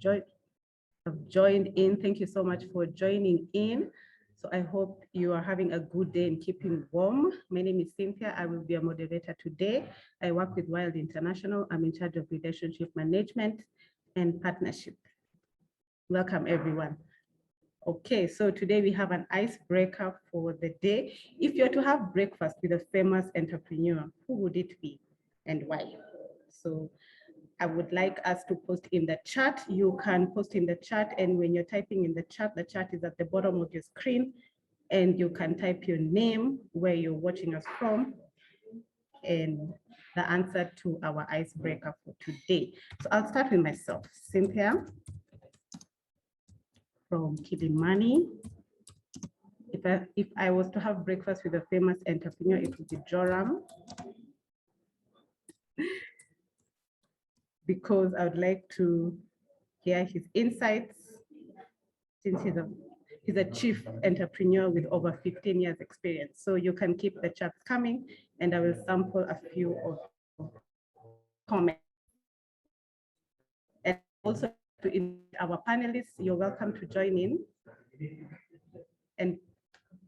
joined in. Thank you so much for joining in. So I hope you are having a good day and keeping warm. My name is Cynthia. I will be a moderator today. I work with Wild International. I'm in charge of relationship management and partnership. Welcome, everyone. Okay, so today we have an icebreaker for the day. If you're to have breakfast with a famous entrepreneur, who would it be and why? So I would like us to post in the chat. You can post in the chat, and when you're typing in the chat is at the bottom of your screen, and you can type your name, where you're watching us from, and the answer to our icebreaker for today. So I'll start with myself, Cynthia from Kilimani. If I was to have breakfast with a famous entrepreneur, it would be Joram, because I would like to hear his insights, since he's a chief entrepreneur with over 15 years experience. So you can keep the chats coming, and I will sample a few of comments. And also to our panelists, you're welcome to join in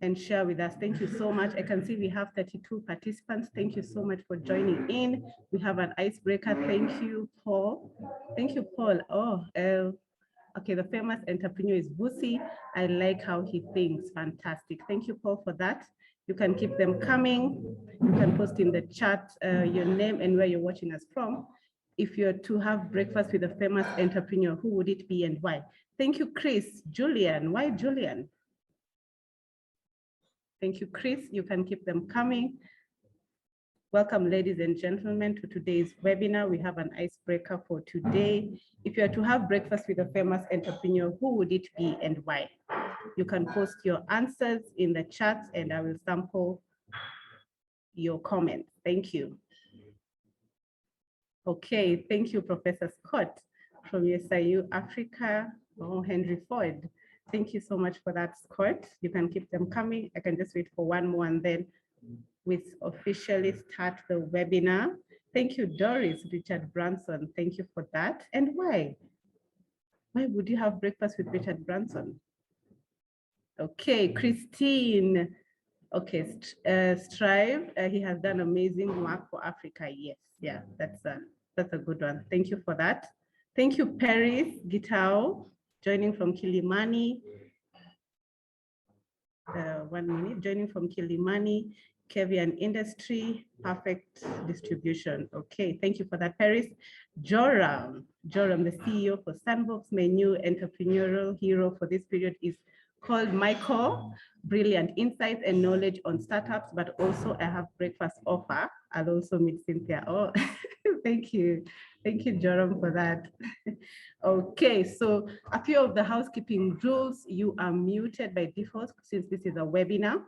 and share with us. Thank you so much. I can see we have 32 participants. Thank you so much for joining in. We have an icebreaker. Thank you, Paul. Thank you, Paul. Oh, okay, the famous entrepreneur is Busi. I like how he thinks. Fantastic. Thank you, Paul, for that. You can keep them coming. You can post in the chat your name and where you're watching us from. If you're to have breakfast with a famous entrepreneur, who would it be and why? Thank you, Chris. Julian, why Julian? Thank you, Chris. You can keep them coming. Welcome, ladies and gentlemen, to today's webinar. We have an icebreaker for today. If you are to have breakfast with a famous entrepreneur, who would it be and why? You can post your answers in the chat, and I will sample your comments. Thank you. Okay, thank you, Professor Scott from USIU Africa. Oh, Henry Ford. Thank you so much for that, Scott. You can keep them coming. I can just wait for one more, and then we officially start the webinar. Thank you, Doris, Richard Branson. Thank you for that. And why? Why would you have breakfast with Richard Branson? Okay, Christine. Okay, Strive. He has done amazing work for Africa. Yes, yeah, that's a good one. Thank you for that. Thank you, Paris Gitao, joining from Kilimani. 1 minute, joining from Kilimani, Kevian Industry, perfect distribution. Okay, thank you for that, Paris. Joram, the CEO for Sandbox. My new entrepreneurial hero for this period is called Michael. Brilliant insights and knowledge on startups, but also I have breakfast offer. I'll also meet Cynthia. Oh, thank you. Thank you, Joram, for that. Okay, so a few of the housekeeping rules. You are muted by default since this is a webinar.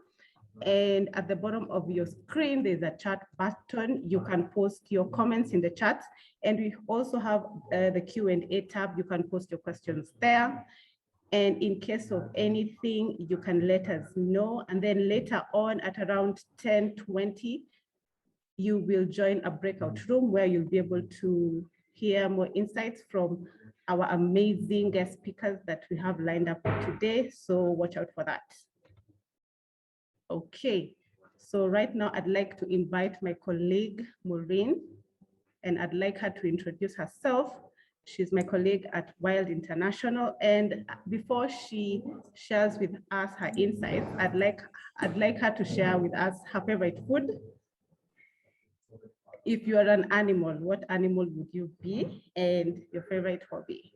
And at the bottom of your screen, there's a chat button. You can post your comments in the chat. And we also have the Q&A tab. You can post your questions there. And in case of anything, you can let us know. And then later on at around 10:20, you will join a breakout room where you'll be able to hear more insights from our amazing guest speakers that we have lined up for today. So watch out for that. Okay, so right now I'd like to invite my colleague, Maureen, and I'd like her to introduce herself. She's my colleague at Wild International. And before she shares with us her insights, I'd like her to share with us her favorite food. If you are an animal, what animal would you be, and your favorite hobby?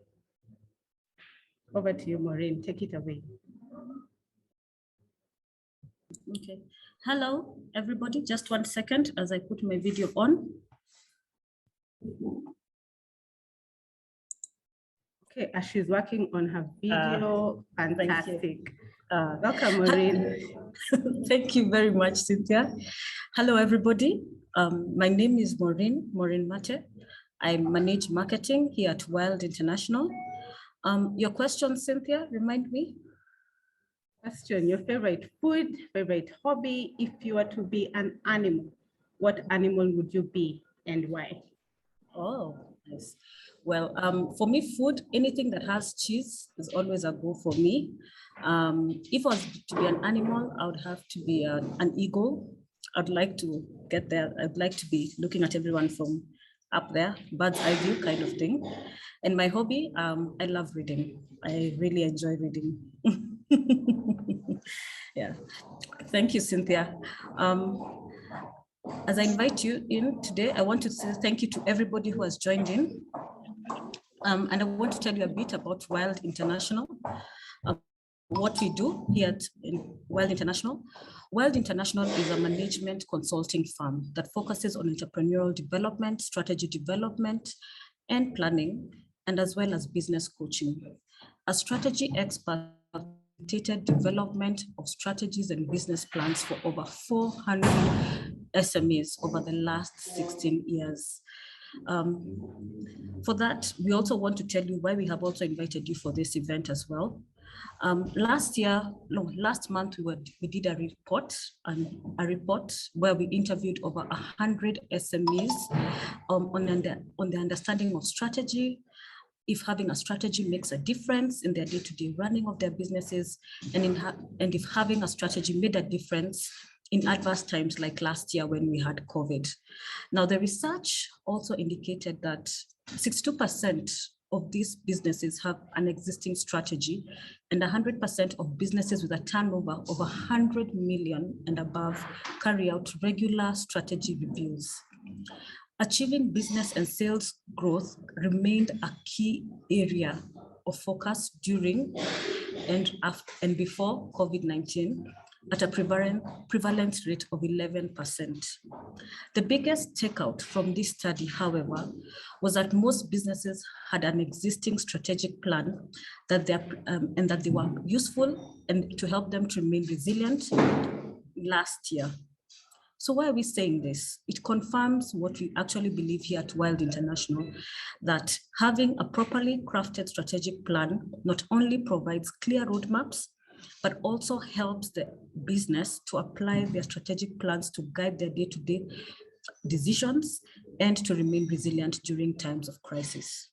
Over to you, Maureen, take it away. Okay, hello, everybody. Just 1 second as I put my video on. Okay, as she's working on her video, fantastic. Welcome, Maureen. Thank you very much, Cynthia. Hello, everybody. My name is Maureen Mate. I manage marketing here at Wild International. Your question, Cynthia, remind me? Question, your favorite food, favorite hobby. If you were to be an animal, what animal would you be and why? Oh, nice. Well, for me, food, anything that has cheese is always a go for me. If I was to be an animal, I would have to be an eagle. I'd like to get there. I'd like to be looking at everyone from up there, bird's eye view kind of thing. And my hobby, I love reading. I really enjoy reading. Yeah, thank you, Cynthia. As I invite you in today, I want to say thank you to everybody who has joined in. And I want to tell you a bit about Wild International, what we do here at Wild International. Wild International is a management consulting firm that focuses on entrepreneurial development, strategy development, and planning, and as well as business coaching. As strategy experts, facilitated development of strategies and business plans for over 400 SMEs over the last 16 years. For that, we also want to tell you why we have also invited you for this event as well. Last month, we did a report where we interviewed over 100 SMEs on the understanding of strategy, if having a strategy makes a difference in their day-to-day running of their businesses, and if having a strategy made a difference in adverse times like last year when we had COVID. Now, the research also indicated that 62% of these businesses have an existing strategy, and 100% of businesses with a turnover of 100 million and above carry out regular strategy reviews. Achieving business and sales growth remained a key area of focus during and before COVID-19 at a prevalence rate of 11%. The biggest takeout from this study, however, was that most businesses had an existing strategic plan and that they were useful and to help them to remain resilient last year. So why are we saying this? It confirms what we actually believe here at Wild International, that having a properly crafted strategic plan not only provides clear roadmaps, but also helps the business to apply their strategic plans to guide their day-to-day decisions and to remain resilient during times of crisis.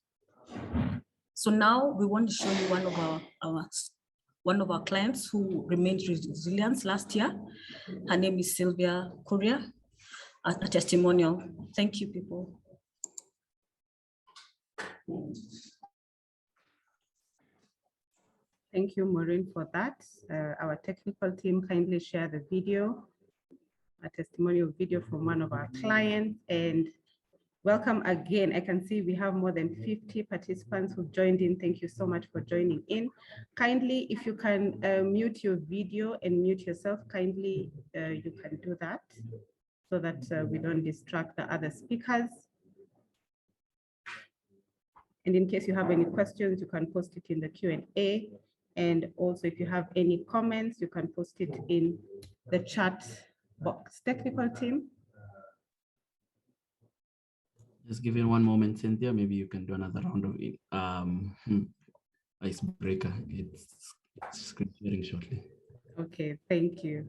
So now we want to show you one of our clients who remained resilient last year. Her name is Sylvia Kuria, a testimonial. Thank you, people. Thank you, Maureen, for that. Our technical team kindly share the video, a testimonial video from one of our clients. And welcome again. I can see we have more than 50 participants who've joined in. Thank you so much for joining in. Kindly, if you can mute your video and mute yourself, kindly you can do that so that we don't distract the other speakers. And in case you have any questions, you can post it in the Q&A. And also, if you have any comments, you can post it in the chat box. Technical team. Just give it one moment, Cynthia. Maybe you can do another round of icebreaker. It's screen sharing shortly. Okay, thank you.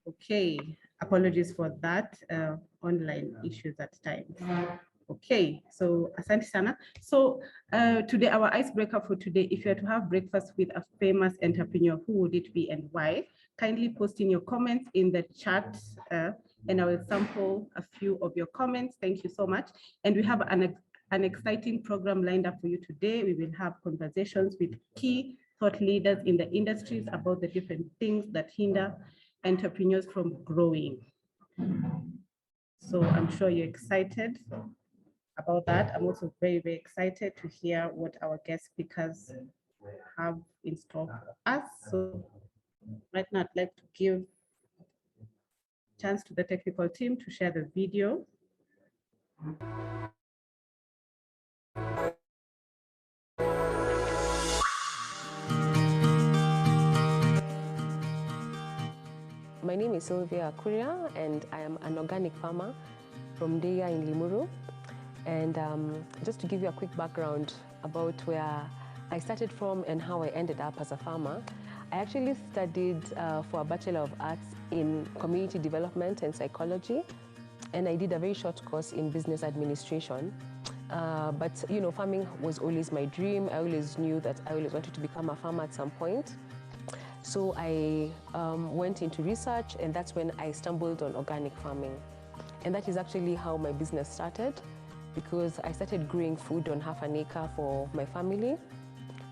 Okay, apologies for that online issues at times. Okay, so asante sana. So today, our icebreaker for today, if you are to have breakfast with a famous entrepreneur, who would it be and why? Kindly post in your comments in the chat and I will sample a few of your comments. Thank you so much. And we have an exciting program lined up for you today. We will have conversations with key thought leaders in the industries about the different things that hinder entrepreneurs from growing. So I'm sure you're excited about that. I'm also very, very excited to hear what our guest speakers have in store for us. So right now, I'd like to give a chance to the technical team to share the video. My name is Sylvia Kuria, and I am an organic farmer from Deya in Limuru. And just to give you a quick background about where I started from and how I ended up as a farmer, I actually studied for a Bachelor of Arts in Community Development and Psychology, and I did a very short course in Business Administration. But you know, farming was always my dream. I always knew that I always wanted to become a farmer at some point. So I went into research, and that's when I stumbled on organic farming. And that is actually how my business started, because I started growing food on half an acre for my family.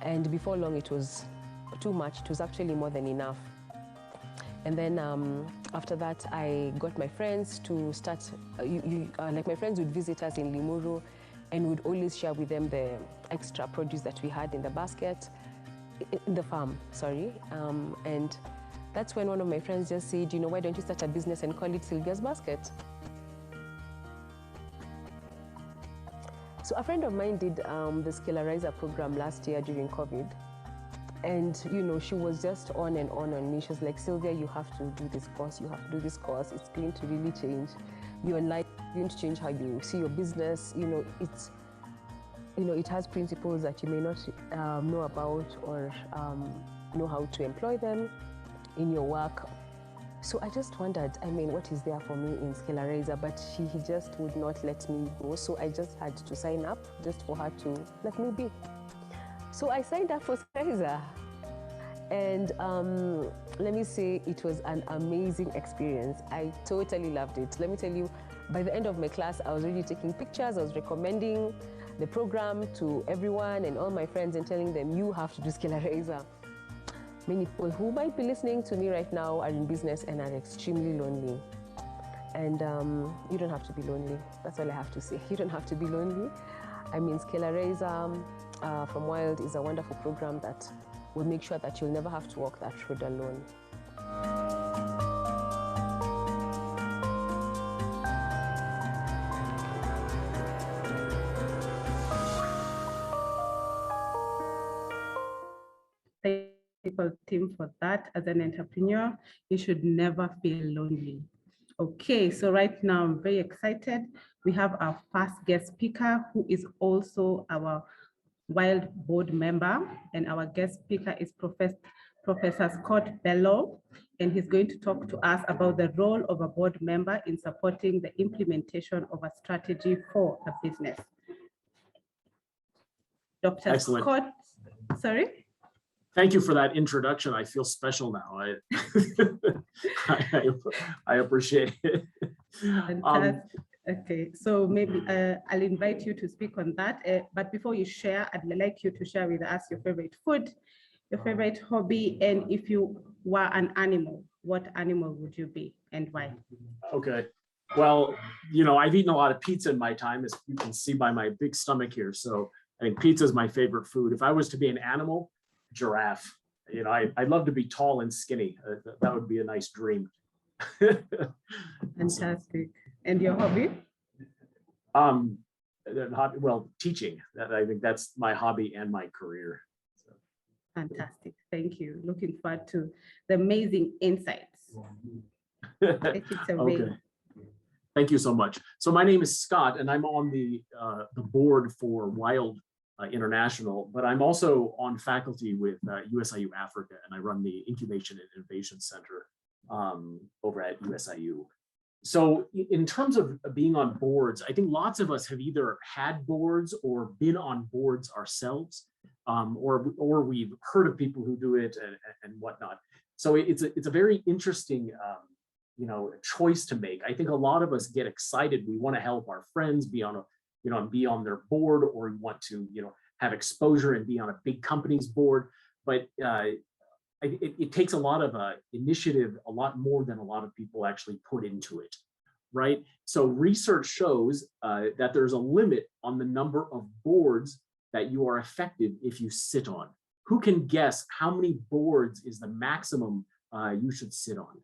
And before long, it was too much. It was actually more than enough. And then after that, I got my friends to start, like my friends would visit us in Limuru, and would always share with them the extra produce that we had in the basket, in the farm, sorry. And that's when one of my friends just said, you know, why don't you start a business and call it Sylvia's Basket? So a friend of mine did the Scalerizer program last year during COVID. And, you know, she was just on and on me. She was like, Sylvia, you have to do this course. You have to do this course. It's going to really change your life. It's going to change how you see your business. You know, it has principles that you may not know about or know how to employ them in your work. So I just wondered, I mean, what is there for me in Scalerizer? But he just would not let me go. So I just had to sign up just for her to let me be. So I signed up for Scalerizer. And let me say, it was an amazing experience. I totally loved it. Let me tell you, by the end of my class, I was already taking pictures. I was recommending the program to everyone and all my friends and telling them, you have to do Scalerizer. Many people who might be listening to me right now are in business and are extremely lonely. And you don't have to be lonely. That's all I have to say. You don't have to be lonely. I mean, Scalerizer from Wild is a wonderful program that will make sure that you'll never have to walk that road alone. Thank you, Tim, for that. As an entrepreneur, you should never feel lonely. Okay, so right now I'm very excited. We have our first guest speaker, who is also our Wild board member, and our guest speaker is Professor Scott Bello, and he's going to talk to us about the role of a board member in supporting the implementation of a strategy for a business. Dr. Excellent. Scott, sorry? Thank you for that introduction. I feel special now. I appreciate it. Okay, so maybe I'll invite you to speak on that. But before you share, I'd like you to share with us your favorite food, your favorite hobby, and if you were an animal, what animal would you be and why? Okay. Well, you know, I've eaten a lot of pizza in my time, as you can see by my big stomach here. So I think pizza is my favorite food. If I was to be an animal, giraffe. You know, I'd love to be tall and skinny. That would be a nice dream. Fantastic. And your hobby? Well, teaching. I think that's my hobby and my career. So. Fantastic. Thank you. Looking forward to the amazing insights. Okay. Thank you so much. So my name is Scott, and I'm on the board for Wild International, but I'm also on faculty with USIU Africa, and I run the Incubation and Innovation Center over at USIU. So in terms of being on boards, I think lots of us have either had boards or been on boards ourselves, or we've heard of people who do it and whatnot. So it's a very interesting you know, choice to make. I think a lot of us get excited. We want to help our friends be on a, you know, and be on their board, or we want to, you know, have exposure and be on a big company's board. But it takes a lot of initiative, a lot more than a lot of people actually put into it, right? So research shows that there's a limit on the number of boards that you are effective if you sit on. Who can guess how many boards is the maximum you should sit on?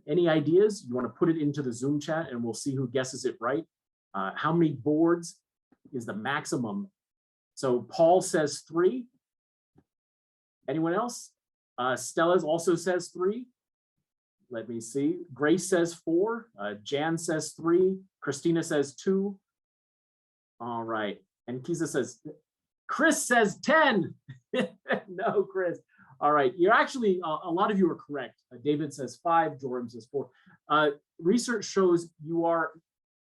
Any ideas? You want to put it into the Zoom chat and we'll see who guesses it right. How many boards is the maximum? So Paul says 3. Anyone else? Stella also says 3. Let me see. Grace says 4. Jan says 3. Christina says 2. All right. And Kisa says, Chris says 10. No, Chris. All right. You're actually, a lot of you are correct. David says 5. Joram says 4. Research shows you are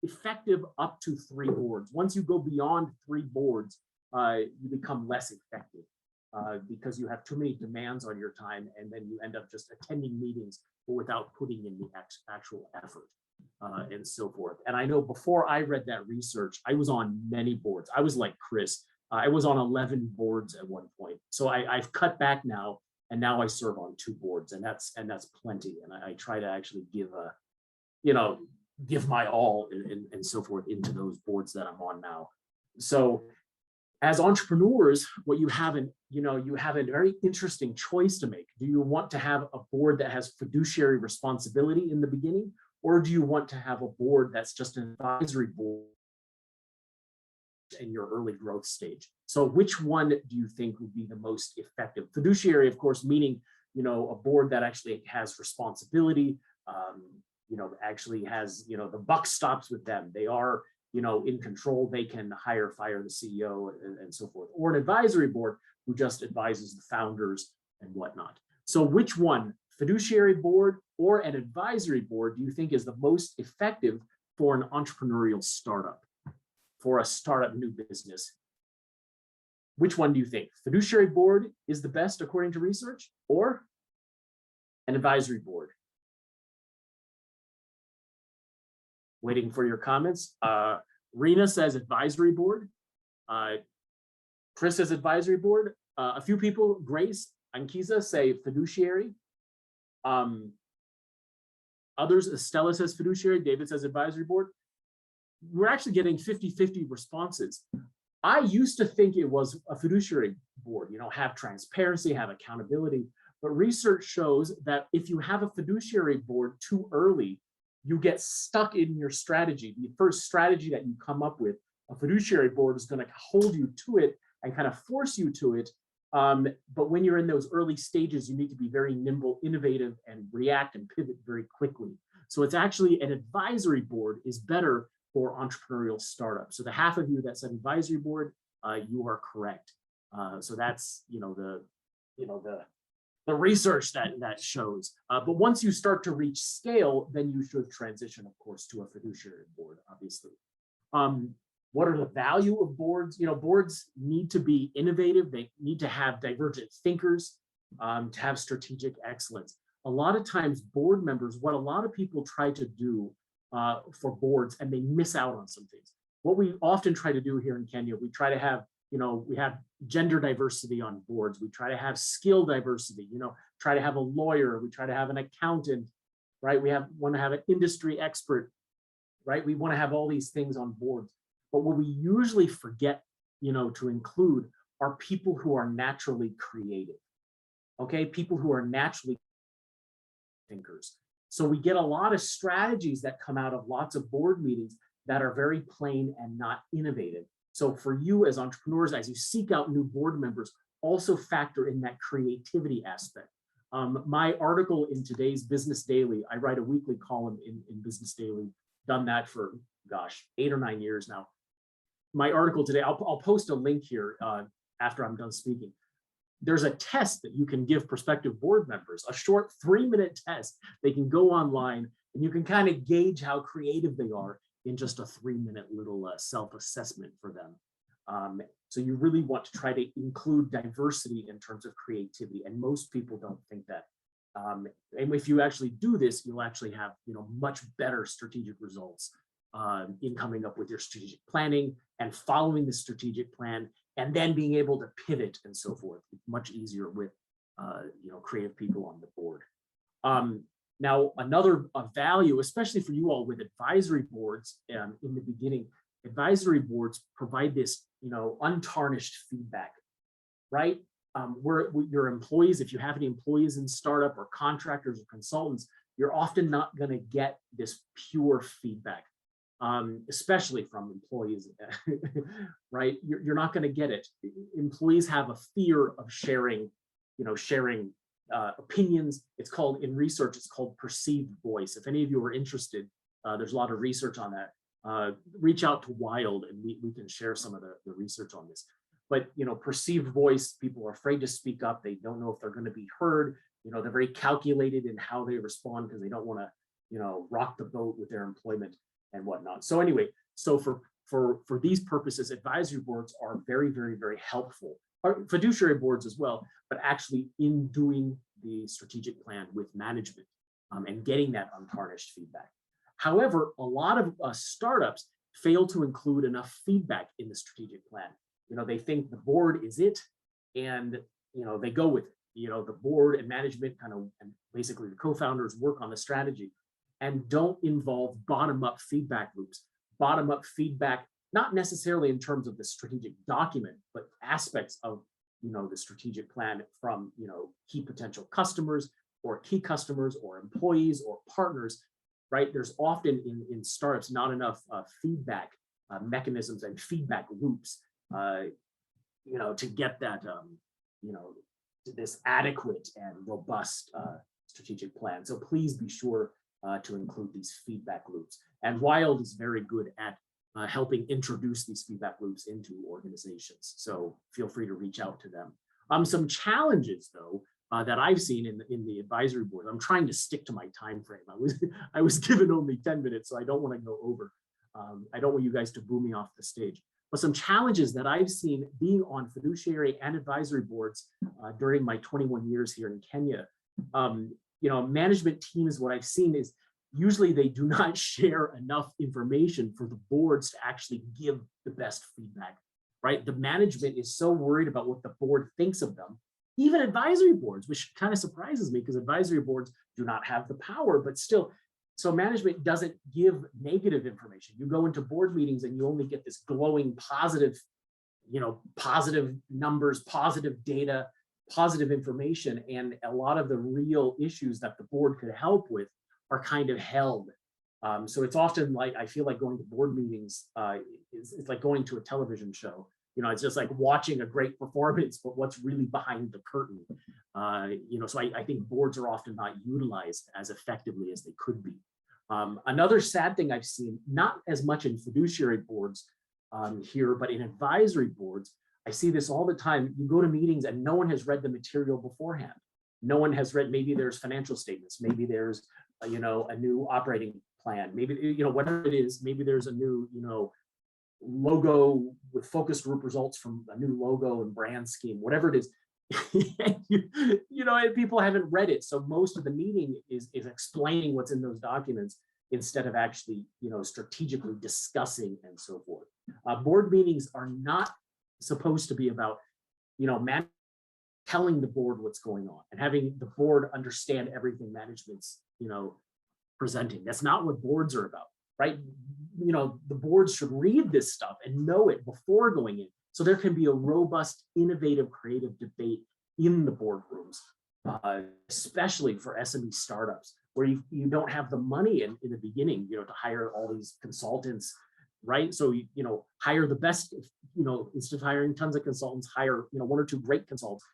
effective up to 3 boards. Once you go beyond 3 boards, you become less effective because you have too many demands on your time, and then you end up just attending meetings but without putting in the actual effort and so forth. And I know before I read that research, I was on many boards. I was like Chris. I was on 11 boards at one point. So I've cut back now, and now I serve on 2 boards, and that's plenty. And I try to actually give my all and so forth into those boards that I'm on now. So as entrepreneurs, what you have you have a very interesting choice to make. Do you want to have a board that has fiduciary responsibility in the beginning, or do you want to have a board that's just an advisory board in your early growth stage? So which one do you think would be the most effective? Fiduciary, of course, meaning, a board that actually has responsibility, actually has, the buck stops with them. They are, in control. They can hire, fire the CEO and so forth. Or an advisory board who just advises the founders and whatnot. So which one, fiduciary board or an advisory board, do you think is the most effective for an entrepreneurial startup, for a startup new business? Which one do you think? Fiduciary board is the best according to research, or an advisory board? Waiting for your comments. Rena says advisory board. Chris says advisory board. A few people, Grace and Kiza, say fiduciary. Others, Estella says fiduciary. David says advisory board. We're actually getting 50-50 responses. I used to think it was a fiduciary board, have transparency, have accountability, but research shows that if you have a fiduciary board too early, you get stuck in your strategy. The first strategy that you come up with, a fiduciary board is going to hold you to it and kind of force you to it. But when you're in those early stages, you need to be very nimble, innovative, and react and pivot very quickly. So it's actually an advisory board is better for entrepreneurial startups. So the half of you that said advisory board, you are correct. So that's the research that shows. But once you start to reach scale, then you should transition, of course, to a fiduciary board, obviously. What are the value of boards? Boards need to be innovative. They need to have divergent thinkers, to have strategic excellence. A lot of times board members, what a lot of people try to do for boards, and they miss out on some things. What we often try to do here in Kenya, we try to have, we have gender diversity on boards. We try to have skill diversity, try to have a lawyer. We try to have an accountant, right? We want to have an industry expert, right? We want to have all these things on boards. But what we usually forget, to include are people who are naturally creative, okay? People who are naturally thinkers. So we get a lot of strategies that come out of lots of board meetings that are very plain and not innovative. So for you as entrepreneurs, as you seek out new board members, also factor in that creativity aspect. My article in today's Business Daily, I write a weekly column in Business Daily, done that for, 8 or 9 years now. My article today, I'll post a link here after I'm done speaking. There's a test that you can give prospective board members, a short 3-minute test. They can go online and you can kind of gauge how creative they are in just a 3-minute little self-assessment for them. So you really want to try to include diversity in terms of creativity, and most people don't think that. And if you actually do this, you'll actually have much better strategic results in coming up with your strategic planning and following the strategic plan, and then being able to pivot and so forth. It's much easier with creative people on the board. Now, another value, especially for you all with advisory boards, in the beginning, advisory boards provide this, untarnished feedback, right? Where your employees, if you have any employees in startup or contractors or consultants, you're often not going to get this pure feedback, especially from employees, right? You're not going to get it. Employees have a fear of sharing, opinions. It's called, in research, it's called perceived voice. If any of you are interested, there's a lot of research on that. Reach out to Wild and we can share some of the research on this. But perceived voice, people are afraid to speak up. They don't know if they're going to be heard. They're very calculated in how they respond because they don't want to, rock the boat with their employment. whatnot. So anyway, so for these purposes, advisory boards are very, very, very helpful, or fiduciary boards as well, but actually in doing the strategic plan with management and getting that untarnished feedback. However, a lot of startups fail to include enough feedback in the strategic plan. You know, they think the board is it, and you know, they go with it. You know, the board and management kind of, and basically the co-founders work on the strategy and don't involve bottom-up feedback loops. Bottom-up feedback, not necessarily in terms of the strategic document, but aspects of, you know, the strategic plan from, you know, key potential customers or key customers or employees or partners, right? There's often in startups not enough feedback mechanisms and feedback loops, you know, to get that, you know, this adequate and robust strategic plan. So please be sure to include these feedback loops. And Wild is very good at helping introduce these feedback loops into organizations. So feel free to reach out to them. Some challenges though that I've seen in the advisory board. I'm trying to stick to my time frame. I was given only 10 minutes, so I don't want to go over. I don't want you guys to boo me off the stage. But some challenges that I've seen being on fiduciary and advisory boards during my 21 years here in Kenya, you know, management teams, what I've seen is usually they do not share enough information for the boards to actually give the best feedback, right? The management is so worried about what the board thinks of them, even advisory boards, which kind of surprises me because advisory boards do not have the power, but still, so management doesn't give negative information. You go into board meetings and you only get this glowing positive, you know, positive numbers, positive data, positive information. And a lot of the real issues that the board could help with are kind of held. So it's often like, I feel like going to board meetings, it's like going to a television show. You know, it's just like watching a great performance, but what's really behind the curtain. You know, so I think boards are often not utilized as effectively as they could be. Another sad thing I've seen, not as much in fiduciary boards here, but in advisory boards, I see this all the time. You go to meetings and no one has read the material beforehand. No one has read, maybe there's financial statements, maybe there's, you know, a new operating plan, maybe, you know, whatever it is, maybe there's a new, you know, logo with focus group results from a new logo and brand scheme, whatever it is. You know, and people haven't read it. So most of the meeting is explaining what's in those documents instead of actually, you know, strategically discussing and so forth. Board meetings are not supposed to be about, you know, telling the board what's going on and having the board understand everything management's, you know, presenting. That's not what boards are about, right? You know, the boards should read this stuff and know it before going in. So there can be a robust, innovative, creative debate in the boardrooms, especially for SME startups, where you don't have the money in the beginning, you know, to hire all these consultants, right? So, you know, hire the best, you know, instead of hiring tons of consultants, hire, you know, one or two great consultants,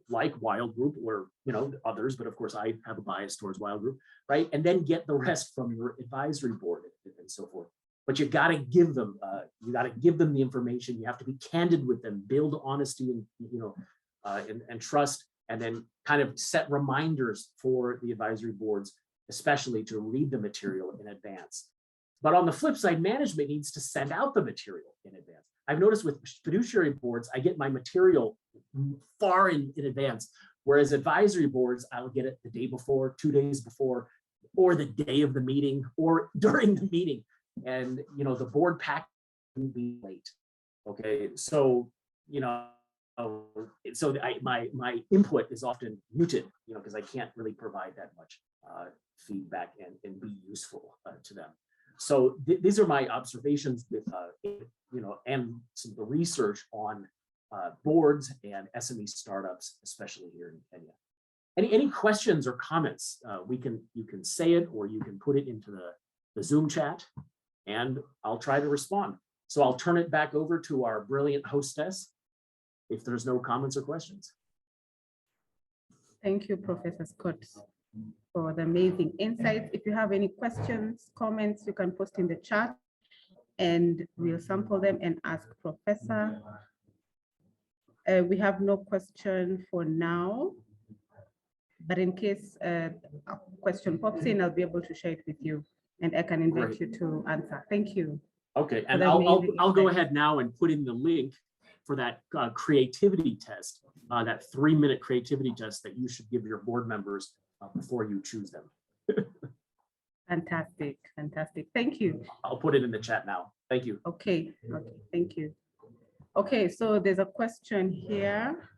like Wild Group or, you know, others, but of course I have a bias towards Wild Group, right? And then get the rest from your advisory board and so forth. But you got to give them, the information. You have to be candid with them, build honesty and, you know, and trust, and then kind of set reminders for the advisory boards, especially to read the material in advance. But on the flip side, management needs to send out the material in advance. I've noticed with fiduciary boards, I get my material far in advance, whereas advisory boards, I'll get it the day before, 2 days before, or the day of the meeting, or during the meeting. And, you know, the board pack can be late. Okay, so, you know, so my input is often muted, you know, because I can't really provide that much feedback and be useful to them. So these are my observations with, you know, and some of the research on boards and SME startups, especially here in Kenya. Any questions or comments? You can say it, or you can put it into the Zoom chat, and I'll try to respond. So I'll turn it back over to our brilliant hostess if there's no comments or questions. Thank you, Professor Scott, for the amazing insights. If you have any questions, comments, you can post in the chat and we'll sample them and ask Professor. We have no question for now, but in case a question pops in, I'll be able to share it with you and I can invite Great. you to answer. Thank you. Okay, and the I'll amazing go insights. ahead now and put in the link for that creativity test, that 3-minute creativity test that you should give your board members before you choose them. Fantastic, fantastic. Thank you. I'll put it in the chat now. Thank you. Okay, thank you. Okay, so there's a question here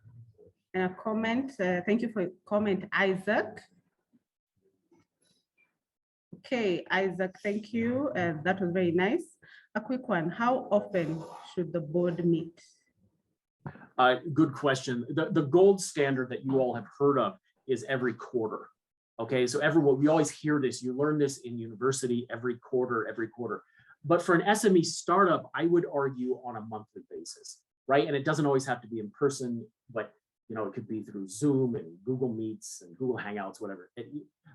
and a comment. Thank you for your comment, Isaac. Okay, Isaac, thank you. That was very nice. A quick one. How often should the board meet? Good question. The gold standard that you all have heard of is every quarter. Okay, so everyone, we always hear this. You learn this in university every quarter. But for an SME startup, I would argue on a monthly basis, right? And it doesn't always have to be in person, but it could be through Zoom and Google Meets and Google Hangouts, whatever.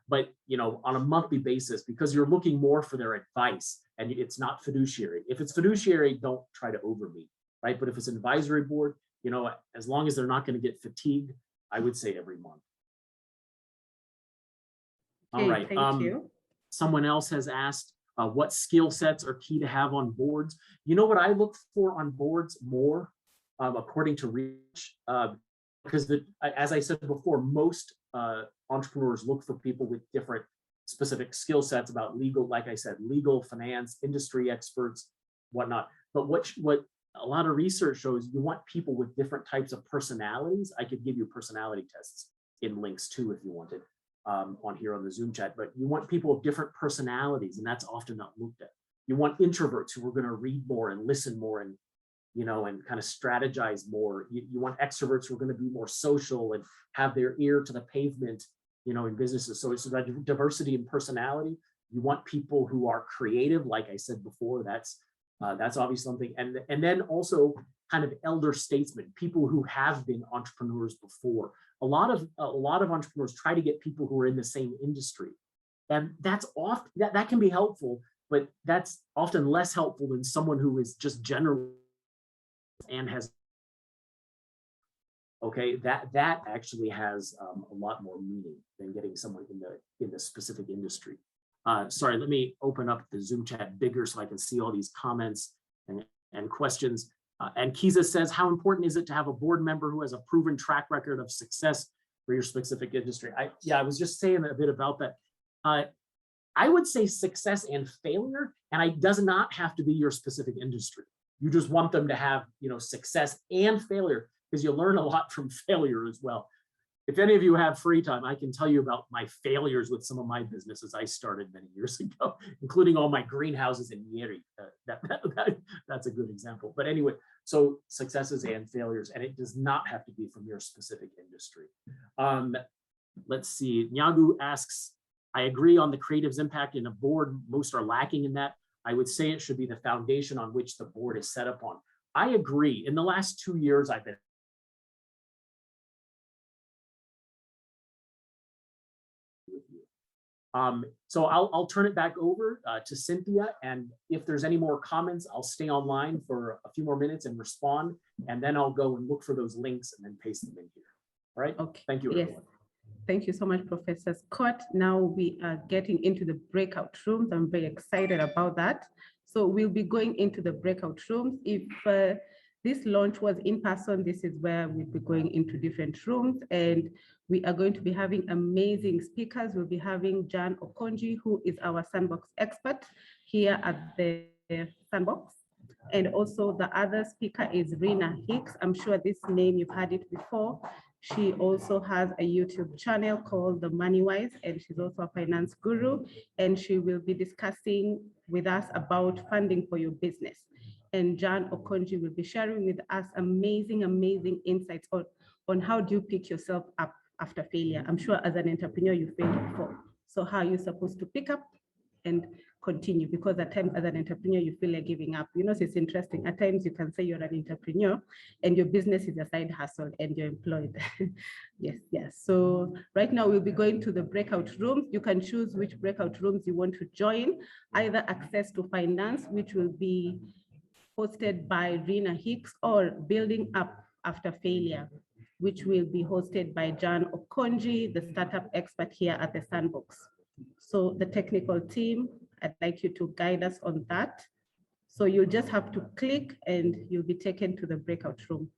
But on a monthly basis, because you're looking more for their advice and it's not fiduciary. If it's fiduciary, don't try to overmeet, right? But if it's an advisory board, as long as they're not going to get fatigued, I would say every month. All Okay, right. thank you. Someone else has asked, what skill sets are key to have on boards? You know what I look for on boards more, according to research, because as I said before, most entrepreneurs look for people with different specific skill sets about legal, like I said, legal, finance, industry experts, whatnot. But what a lot of research shows, you want people with different types of personalities. I could give you personality tests in links too, if you wanted, on here on the Zoom chat, but you want people of different personalities, and that's often not looked at. You want introverts who are going to read more and listen more and and kind of strategize more. You want extroverts who are going to be more social and have their ear to the pavement, in businesses. So it's that diversity in personality. You want people who are creative, like I said before. That's obviously something. And then also kind of elder statesmen, people who have been entrepreneurs before. A lot of entrepreneurs try to get people who are in the same industry, and that's often that can be helpful, but that's often less helpful than someone who is just general and has. Okay, that actually has a lot more meaning than getting someone in the specific industry. Sorry, let me open up the Zoom chat bigger so I can see all these comments and questions. And Kiza says, how important is it to have a board member who has a proven track record of success for your specific industry? I was just saying a bit about that. I would say success and failure, and it does not have to be your specific industry. You just want them to have, success and failure, because you learn a lot from failure as well. If any of you have free time, I can tell you about my failures with some of my businesses I started many years ago, including all my greenhouses in Nyeri. That's a good example. But anyway, so successes and failures, and it does not have to be from your specific industry. Let's see, Nyagu asks, I agree on the creative's impact in a board. Most are lacking in that. I would say it should be the foundation on which the board is set up on. I agree. In the last 2 years, I've been so I'll turn it back over to Cynthia, and if there's any more comments, I'll stay online for a few more minutes and respond, and then I'll go and look for those links and then paste them in here. All right. Okay. Thank you, everyone. Yes. Thank you so much, Professor Scott. Now we are getting into the breakout rooms. I'm very excited about that. So we'll be going into the breakout rooms. If this launch was in person, this is where we'll be going into different rooms, and we are going to be having amazing speakers. We'll be having Jan Okonji, who is our sandbox expert here at the sandbox. And also the other speaker is Rena Hicks. I'm sure this name, you've heard it before. She also has a YouTube channel called The Money Wise, and she's also a finance guru. And she will be discussing with us about funding for your business. And Jan Okonji will be sharing with us amazing insights on how do you pick yourself up after failure. I'm sure as an entrepreneur, you failed before. So how are you supposed to pick up and continue? Because at times as an entrepreneur, you feel like giving up. It's interesting. At times you can say you're an entrepreneur and your business is a side hustle and you're employed. Yes. So right now we'll be going to the breakout rooms. You can choose which breakout rooms you want to join, either access to finance, which will be hosted by Rena Hicks, or building up after failure, which will be hosted by Jan Okonji, the startup expert here at the Sandbox. So the technical team I'd like you to guide us on that. So you'll just have to click and you'll be taken to the breakout room.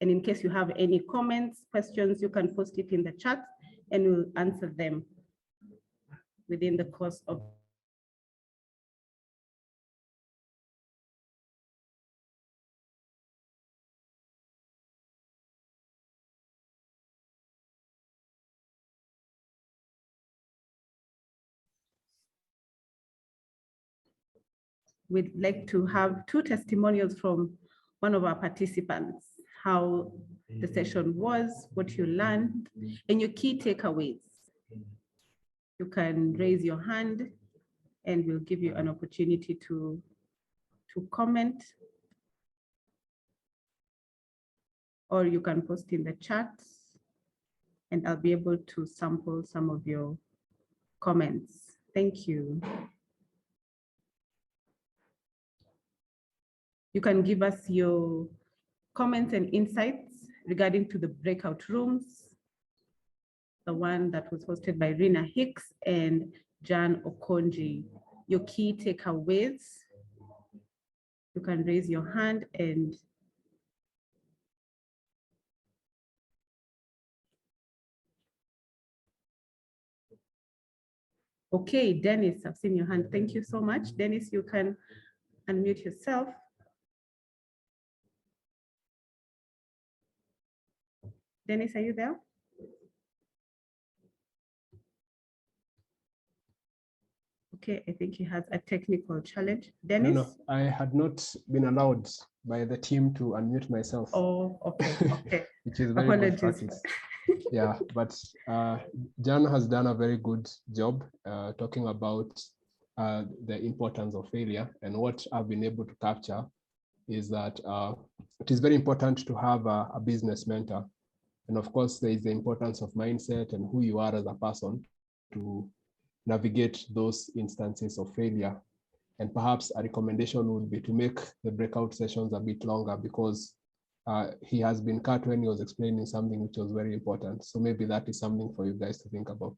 And in case you have any comments, questions, you can post it in the chat and we'll answer them within the course of we'd like to have 2 testimonials from one of our participants, how the session was, what you learned, and your key takeaways. You can raise your hand and we'll give you an opportunity to comment, or you can post in the chat and I'll be able to sample some of your comments. Thank you. You can give us your comments and insights regarding to the breakout rooms, the one that was hosted by Rena Hicks and Jan Okonji. Your key takeaways. You can raise your hand and okay, Dennis, I've seen your hand. Thank you so much. Dennis, you can unmute yourself. Dennis, are you there? Okay, I think he has a technical challenge. Dennis? No, I had not been allowed by the team to unmute myself. Oh, okay, okay. Which is very good practice. Yeah, but Jan has done a very good job talking about the importance of failure, and what I've been able to capture is that it is very important to have a business mentor. And of course, there is the importance of mindset and who you are as a person to navigate those instances of failure. And perhaps a recommendation would be to make the breakout sessions a bit longer, because he has been cut when he was explaining something which was very important. So maybe that is something for you guys to think about.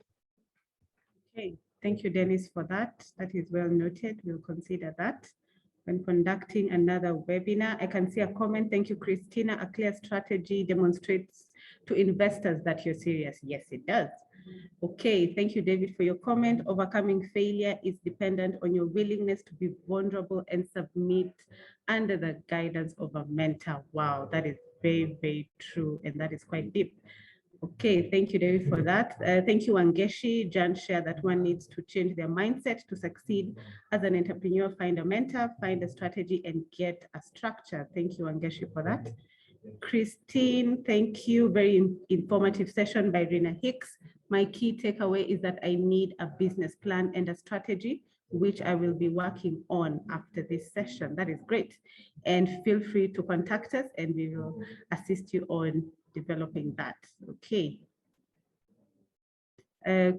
Okay, thank you, Dennis, for that. That is well noted. We'll consider that when conducting another webinar. I can see a comment. Thank you, Christina. A clear strategy demonstrates to investors that you're serious. Yes, it does. Okay, thank you, David, for your comment. Overcoming failure is dependent on your willingness to be vulnerable and submit under the guidance of a mentor. Wow, that is very, very true, and that is quite deep. Okay, thank you, David, for that. Thank you, Wangeshi. Jan shared that one needs to change their mindset to succeed as an entrepreneur. Find a mentor, find a strategy, and get a structure. Thank you, Wangeshi, for that. Christine, thank you. Very informative session by Rena Hicks. My key takeaway is that I need a business plan and a strategy, which I will be working on after this session. That is great. And feel free to contact us and we will assist you on developing that. Okay.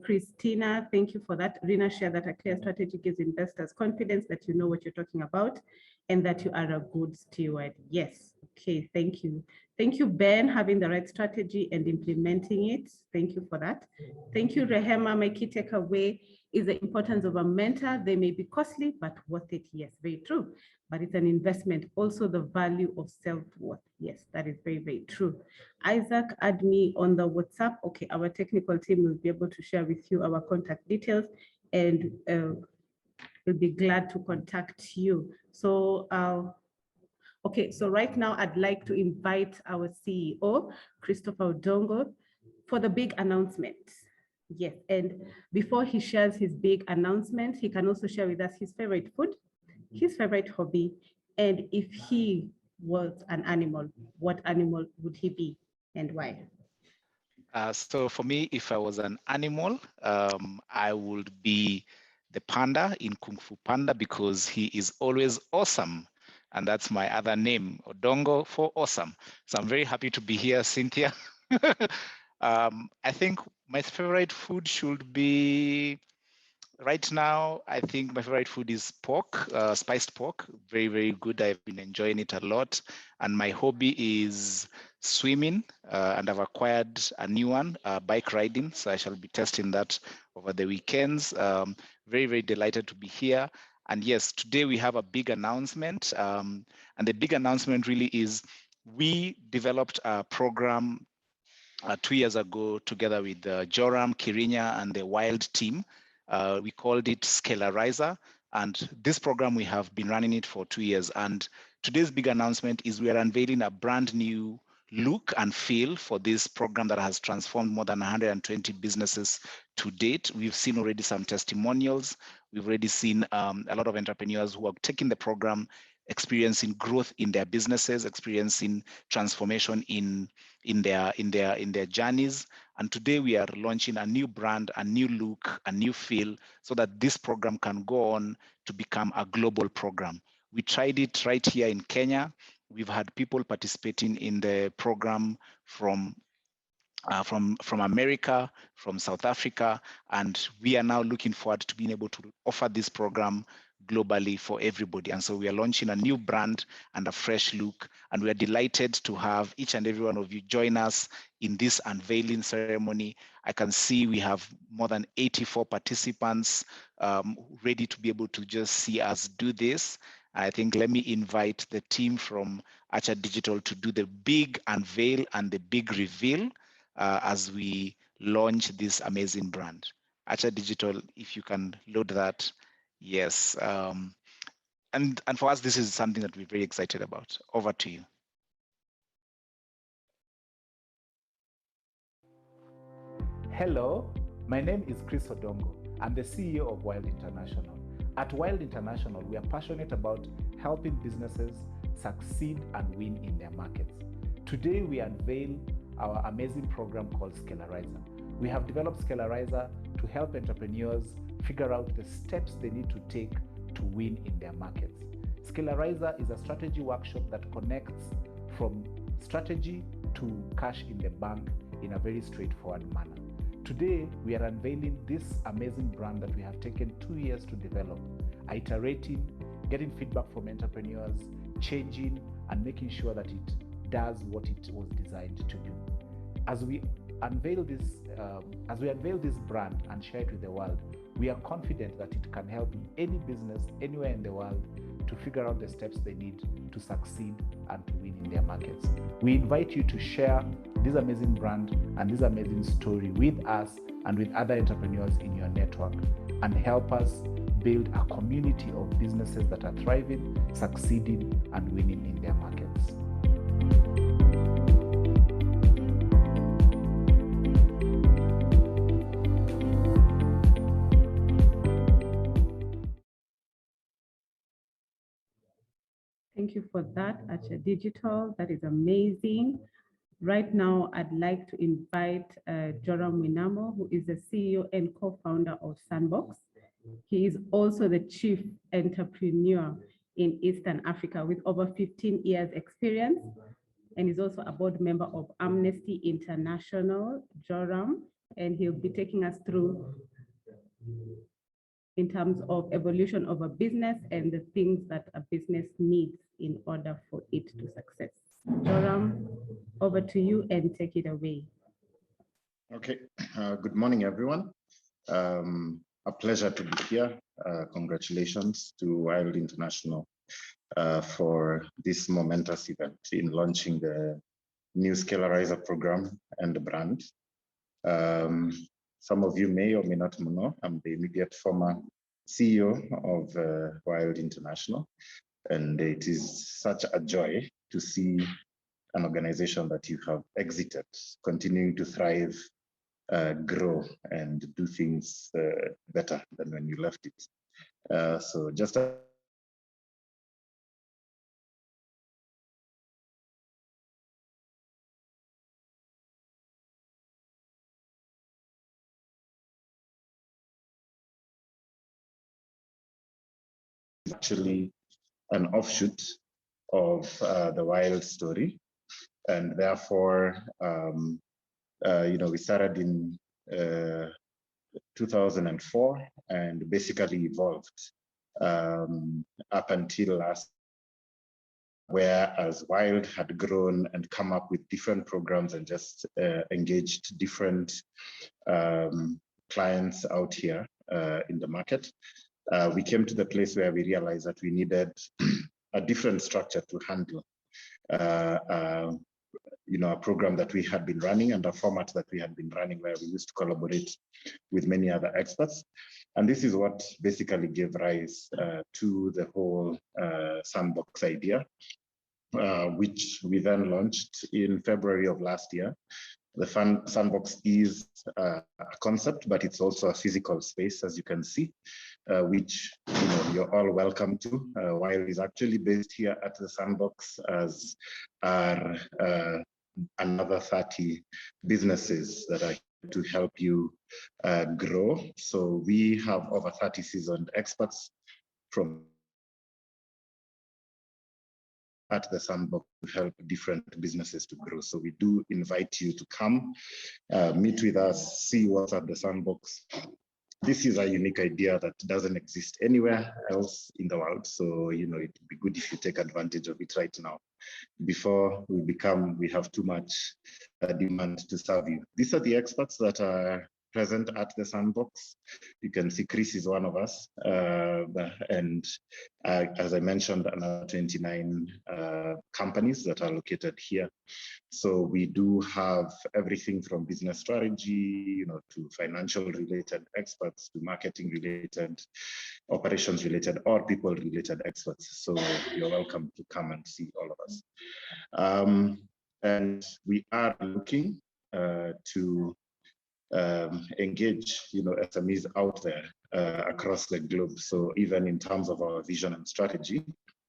Christina, thank you for that. Rina shared that a clear strategy gives investors confidence that you know what you're talking about and that you are a good steward. Yes. Okay, thank you. Thank you, Ben, having the right strategy and implementing it. Thank you for that. Thank you, Rehema. My key takeaway is the importance of a mentor. They may be costly, but worth it. Yes, very true. But it's an investment. Also, the value of self-worth. Yes, that is very, very true. Isaac, add me on the WhatsApp. Okay, our technical team will be able to share with you our contact details and we'll be glad to contact you. So, okay, so right now I'd like to invite our CEO, Christopher Odongo, for the big announcement. Yes, and before he shares his big announcement, he can also share with us his favorite food, his favorite hobby, and if he was an animal, what animal would he be and why? So for me, if I was an animal, I would be the panda in Kung Fu Panda because he is always awesome. And that's my other name, Odongo for awesome. So I'm very happy to be here, Cynthia. I think my favorite food should be right now, I think my favorite food is pork, spiced pork. Very, very good. I've been enjoying it a lot. And my hobby is swimming, and I've acquired a new one, bike riding. So I shall be testing that over the weekends. Very, very delighted to be here. And yes, today we have a big announcement. And the big announcement really is we developed a program 2 years ago together with Joram, Kirinya, and the Wild team. We called it Scalerizer. And this program, we have been running it for 2 years. And today's big announcement is we are unveiling a brand new look and feel for this program that has transformed more than 120 businesses to date. We've seen already some testimonials. We've already seen a lot of entrepreneurs who are taking the program, experiencing growth in their businesses, experiencing transformation in their journeys. And today we are launching a new brand, a new look, a new feel, so that this program can go on to become a global program. We tried it right here in Kenya. We've had people participating in the program from America, from South Africa, and we are now looking forward to being able to offer this program globally for everybody. And so we are launching a new brand and a fresh look, and we are delighted to have each and every one of you join us in this unveiling ceremony. I can see we have more than 84 participants ready to be able to just see us do this. I think let me invite the team from Archer Digital to do the big unveil and the big reveal as we launch this amazing brand. Archer Digital, if you can load that. Yes. And for us, this is something that we're very excited about. Over to you. Hello, my name is Chris Odongo. I'm the CEO of Wild International. At Wild International, we are passionate about helping businesses succeed and win in their markets. Today, we unveil our amazing program called Scalerizer. We have developed Scalerizer to help entrepreneurs figure out the steps they need to take to win in their markets. Scalerizer is a strategy workshop that connects from strategy to cash in the bank in a very straightforward manner. Today, we are unveiling this amazing brand that we have taken 2 years to develop, iterating, getting feedback from entrepreneurs, changing, and making sure that it does what it was designed to do. As we unveil this brand and share it with the world, we are confident that it can help any business anywhere in the world to figure out the steps they need to succeed and to win in their markets. We invite you to share this amazing brand and this amazing story with us and with other entrepreneurs in your network, and help us build a community of businesses that are thriving, succeeding, and winning in their markets. Thank you for that, Archer Digital. That is amazing. Right now, I'd like to invite Joram Winamo, who is the CEO and co-founder of Sandbox. He is also the chief entrepreneur in Eastern Africa with over 15 years experience, and is also a board member of Amnesty International, Joram, and he'll be taking us through in terms of evolution of a business and the things that a business needs in order for it to success. Joram, over to you and take it away. Okay, good morning, everyone. A pleasure to be here. Congratulations to Wild International for this momentous event in launching the new Scalerizer program and the brand. Some of you may or may not know, I'm the immediate former CEO of Wild International, and it is such a joy to see an organization that you have exited, continuing to thrive, grow, and do things better than when you left it. So just actually an offshoot of the Wild story, and therefore, we started in 2004 and basically evolved up until last, whereas Wild had grown and come up with different programs and just engaged different clients out here in the market. We came to the place where we realized that we needed a different structure to handle a program that we had been running and a format that we had been running where we used to collaborate with many other experts. And this is what basically gave rise to the whole sandbox idea, which we then launched in February of last year. The sandbox is a concept, but it's also a physical space, as you can see, which you're all welcome to. Wild is actually based here at the sandbox, as are another 30 businesses that are here to help you grow. So we have over 30 seasoned experts from at the sandbox to help different businesses to grow. So we do invite you to come, meet with us, see what's at the sandbox. This is a unique idea that doesn't exist anywhere else in the world. So, it'd be good if you take advantage of it right now before we have too much demand to serve you. These are the experts that are present at the sandbox. You can see Chris is one of us. And as I mentioned, another 29 companies that are located here. So we do have everything from business strategy, to financial related experts, to marketing related, operations related, or people related experts. So you're welcome to come and see all of us. And we are looking to engage SMEs out there across the globe. So even in terms of our vision and strategy,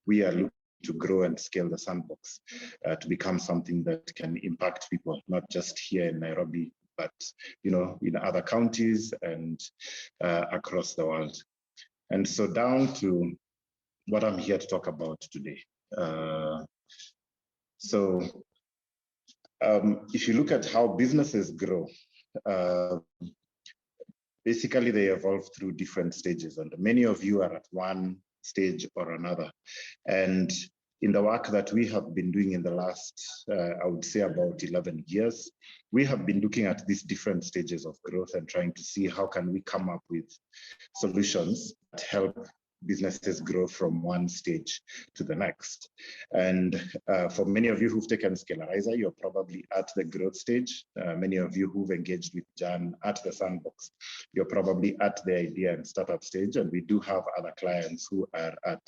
we are looking to grow and scale the sandbox to become something that can impact people, not just here in Nairobi, but in other counties and across the world. And so down to what I'm here to talk about today. If you look at how businesses grow, basically they evolve through different stages, and many of you are at one stage or another. And in the work that we have been doing in the last, I would say about 11 years, we have been looking at these different stages of growth and trying to see how can we come up with solutions that help businesses grow from one stage to the next. And for many of you who've taken Scalerizer, you're probably at the growth stage. Many of you who've engaged with Jan at the sandbox, you're probably at the idea and startup stage. And we do have other clients who are at,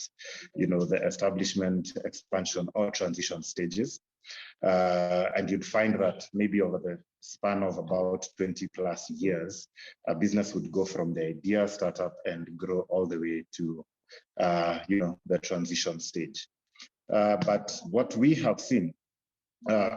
the establishment, expansion, or transition stages. And you'd find that maybe over the span of about 20 plus years, a business would go from the idea startup and grow all the way to, the transition stage. But what we have seen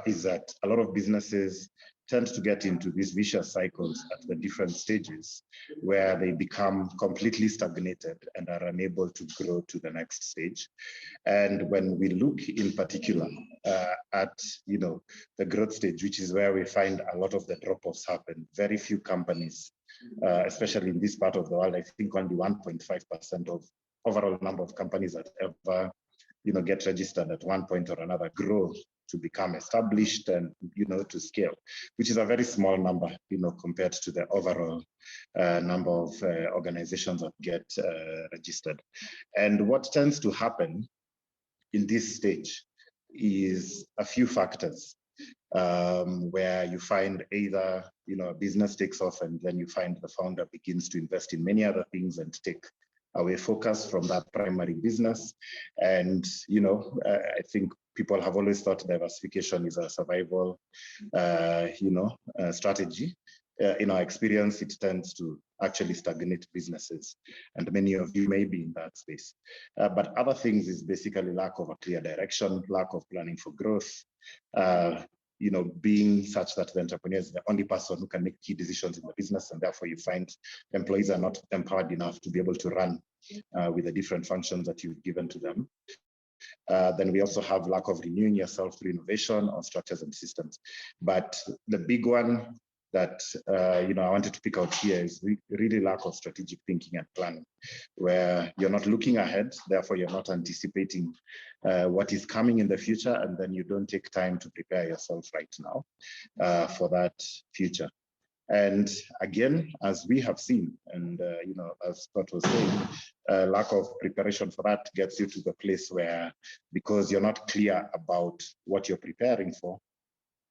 is that a lot of businesses tend to get into these vicious cycles at the different stages where they become completely stagnated and are unable to grow to the next stage. And when we look in particular at the growth stage, which is where we find a lot of the drop-offs happen, very few companies, especially in this part of the world, I think only 1.5% of overall number of companies that ever get registered at one point or another grow to become established and to scale, which is a very small number compared to the overall number of organizations that get registered. And what tends to happen in this stage is a few factors where you find either a business takes off and then you find the founder begins to invest in many other things and take away focus from that primary business. And I think people have always thought diversification is a survival strategy. In our experience, it tends to actually stagnate businesses, and many of you may be in that space. But other things is basically lack of a clear direction, lack of planning for growth, being such that the entrepreneur is the only person who can make key decisions in the business, and therefore you find employees are not empowered enough to be able to run with the different functions that you've given to them. Then we also have lack of renewing yourself through innovation or structures and systems. But the big one that I wanted to pick out here is really lack of strategic thinking and planning, where you're not looking ahead, therefore you're not anticipating what is coming in the future, and then you don't take time to prepare yourself right now for that future. And again, as we have seen, and as Scott was saying, lack of preparation for that gets you to the place where, because you're not clear about what you're preparing for,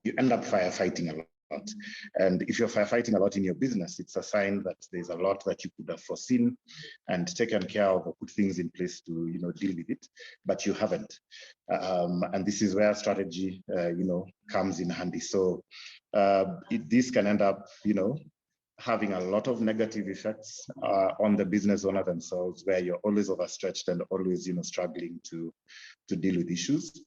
you end up firefighting a lot. And if you're firefighting a lot in your business, it's a sign that there's a lot that you could have foreseen and taken care of or put things in place to deal with it, but you haven't. And this is where strategy comes in handy. So this can end up having a lot of negative effects on the business owner themselves, where you're always overstretched and always struggling to deal with issues.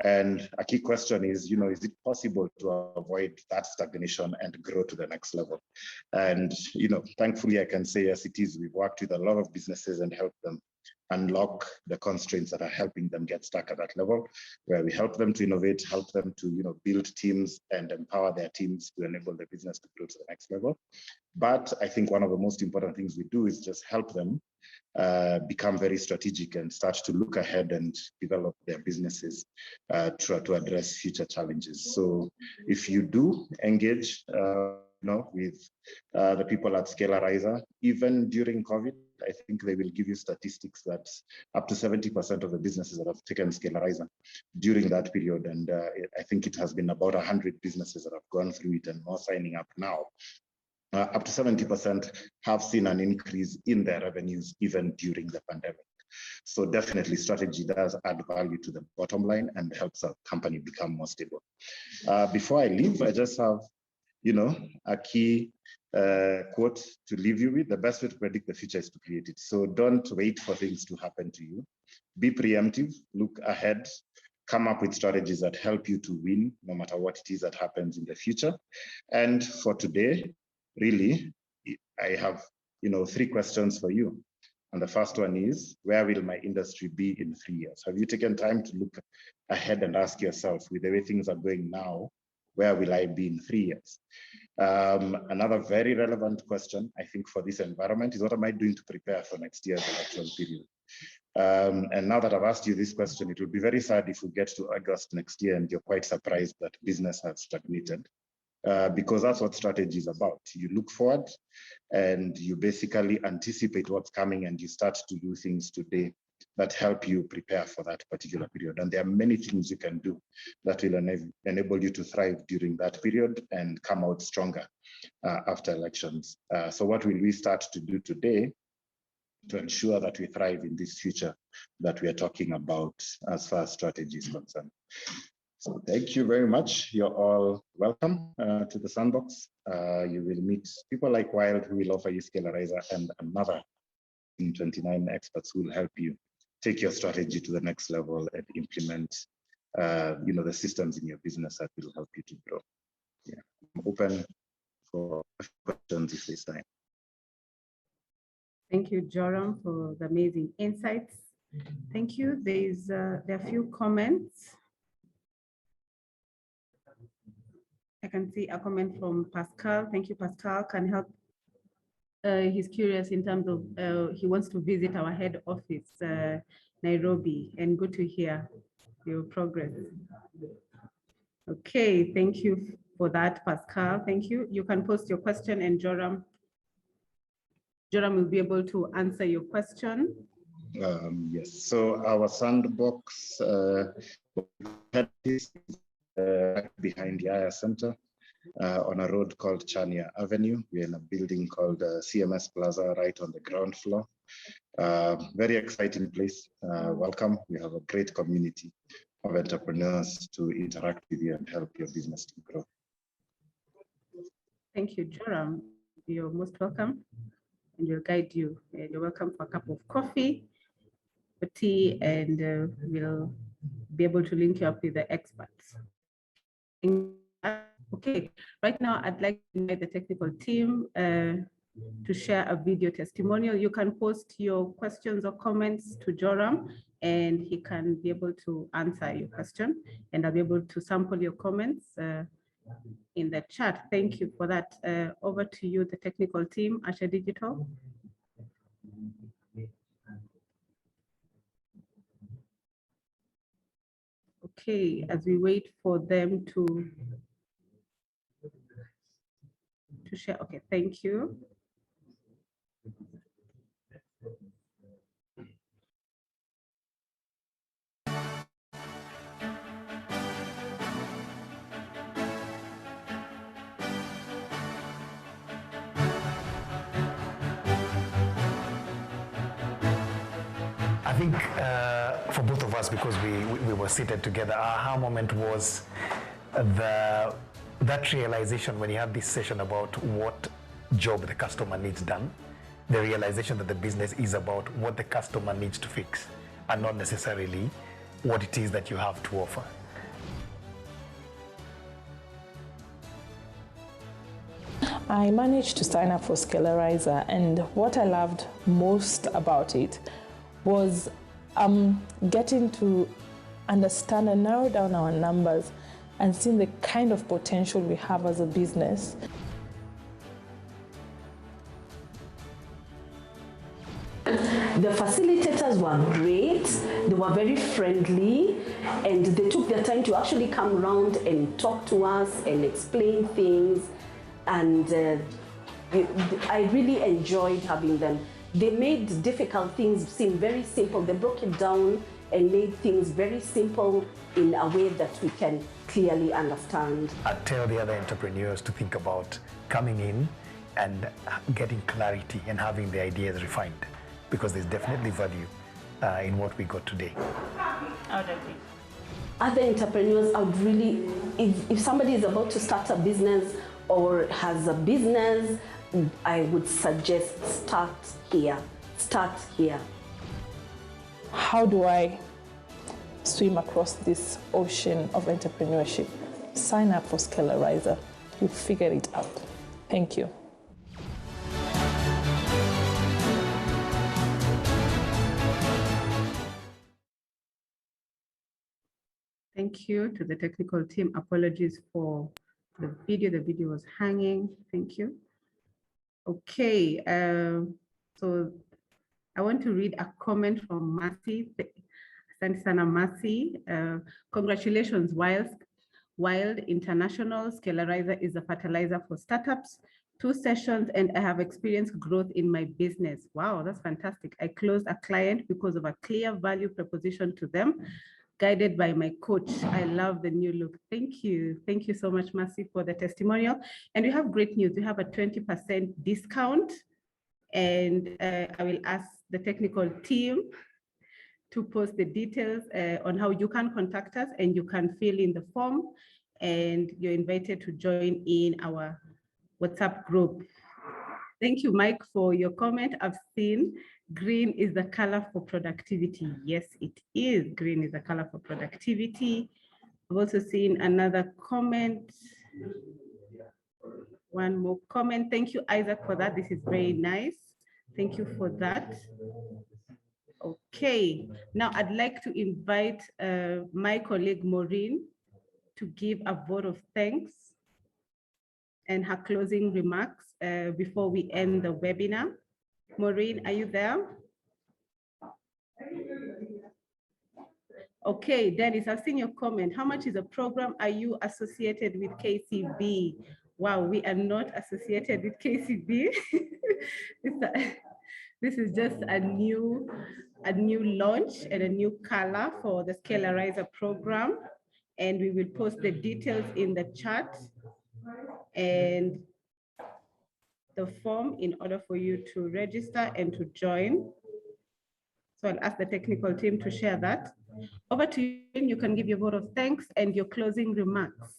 And a key question is, is it possible to avoid that stagnation and grow to the next level? And, thankfully I can say yes, it is. We've worked with a lot of businesses and helped them unlock the constraints that are helping them get stuck at that level, where we help them to innovate, help them to build teams and empower their teams to enable the business to grow to the next level. But I think one of the most important things we do is just help them become very strategic and start to look ahead and develop their businesses to address future challenges. So if you do engage with the people at Scalerizer, even during COVID, I think they will give you statistics that up to 70% of the businesses that have taken Scalerizer during that period, and I think it has been about 100 businesses that have gone through it and more signing up now. Up to 70% have seen an increase in their revenues even during the pandemic. So definitely strategy does add value to the bottom line and helps a company become more stable. Before I leave, I just have a key quote to leave you with. The best way to predict the future is to create it. So don't wait for things to happen to you. Be preemptive, look ahead, come up with strategies that help you to win no matter what it is that happens in the future. And for today, really, I have 3 questions for you. And the first one is, where will my industry be in 3 years? Have you taken time to look ahead and ask yourself, with the way things are going now, where will I be in 3 years? Another very relevant question, I think, for this environment is, what am I doing to prepare for next year's election period? And now that I've asked you this question, it will be very sad if we get to August next year and you're quite surprised that business has stagnated. Because that's what strategy is about. You look forward and you basically anticipate what's coming, and you start to do things today that help you prepare for that particular period. And there are many things you can do that will enable you to thrive during that period and come out stronger after elections. So what will we start to do today to ensure that we thrive in this future that we are talking about as far as strategy is concerned? So thank you very much. You're all welcome to the sandbox. You will meet people like Wild who will offer you Scalerizer, and another 29 experts who will help you take your strategy to the next level and implement the systems in your business that will help you to grow. Yeah, I'm open for questions if there's time. Thank you, Joram, for the amazing insights. Thank you. There are a few comments. I can see a comment from Pascal. Thank you, Pascal. Can help. He's curious in terms of, he wants to visit our head office, Nairobi, and good to hear your progress. Okay, thank you for that, Pascal. Thank you. You can post your question and Joram will be able to answer your question. Yes, so our sandbox behind the IR Center on a road called Chania Avenue. We're in a building called CMS Plaza, right on the ground floor. Very exciting place. Welcome. We have a great community of entrepreneurs to interact with you and help your business to grow. Thank you, Joram. You're most welcome, and we'll guide you. You're welcome for a cup of coffee, for tea, and we'll be able to link you up with the experts. Okay, right now I'd like to invite the technical team to share a video testimonial. You can post your questions or comments to Joram, and he can be able to answer your question, and I'll be able to sample your comments in the chat. Thank you for that. Over to you, the technical team, Asha Digital. Okay, as we wait for them to share. Okay, thank you. I think for both of us, because we were seated together, our aha moment was that realization when you have this session about what job the customer needs done, the realization that the business is about what the customer needs to fix and not necessarily what it is that you have to offer. I managed to sign up for Scalerizer, and what I loved most about it was getting to understand and narrow down our numbers and seeing the kind of potential we have as a business. The facilitators were great, they were very friendly, and they took their time to actually come around and talk to us and explain things, and I really enjoyed having them. They made difficult things seem very simple. They broke it down and made things very simple in a way that we can clearly understand. I tell the other entrepreneurs to think about coming in and getting clarity and having the ideas refined, because there's definitely value in what we got today. I would agree. Other entrepreneurs, I would really, if somebody is about to start a business or has a business, I would suggest start here. Start here. How do I swim across this ocean of entrepreneurship? Sign up for Scalerizer. You'll figure it out. Thank you. Thank you to the technical team. Apologies for the video. The video was hanging. Thank you. Okay, so I want to read a comment from Mercy. Asante sana Mercy. Congratulations, Wild International. Scalerizer is a fertilizer for startups. 2 sessions and I have experienced growth in my business. Wow, that's fantastic. I closed a client because of a clear value proposition to them, guided by my coach. I love the new look. Thank you. Thank you so much, Mercy, for the testimonial. And we have great news. We have a 20% discount. And I will ask the technical team to post the details on how you can contact us, and you can fill in the form, and you're invited to join in our WhatsApp group. Thank you, Mike, for your comment. I've seen green is the color for productivity. Yes, it is. Green is the color for productivity. I've also seen another comment. One more comment. Thank you, Isaac, for that. This is very nice. Thank you for that. Okay, now I'd like to invite my colleague Maureen to give a vote of thanks and her closing remarks before we end the webinar. Maureen, are you there? Okay, Dennis, I've seen your comment. How much is a program? Are you associated with KCB? Wow, we are not associated with KCB. This is just a new launch and a new color for the Scalerizer program. And we will post the details in the chat and the form in order for you to register and to join. So I'll ask the technical team to share that. Over to you. You can give your vote of thanks and your closing remarks.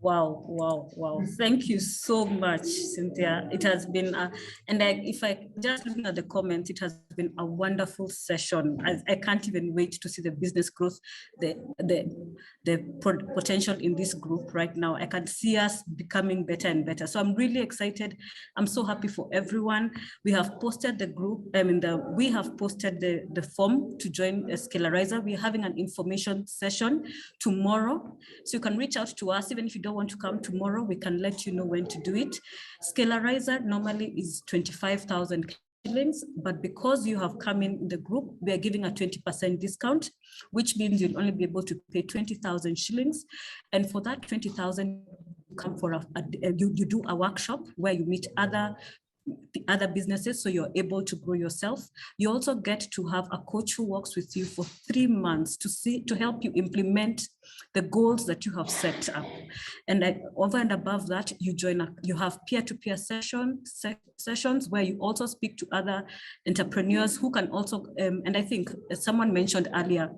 Wow, wow, wow. Thank you so much, Cynthia. It has been, if I just looking at the comments, it has been a wonderful session. I can't even wait to see the business growth, the potential in this group right now. I can see us becoming better and better. So I'm really excited. I'm so happy for everyone. We have posted the group, we have posted the form to join Scalerizer. We're having an information session tomorrow. So you can reach out to us, even if you don't don't want to come tomorrow, we can let you know when to do it. Scalerizer normally is 25,000 shillings, but because you have come in the group, we are giving a 20% discount, which means you'll only be able to pay 20,000 shillings. And for that 20,000, come for you do a workshop where you meet other businesses, so you're able to grow yourself. You also get to have a coach who works with you for 3 months to help you implement the goals that you have set up. And over and above that, you have peer-to-peer sessions where you also speak to other entrepreneurs who can also, and I think as someone mentioned earlier,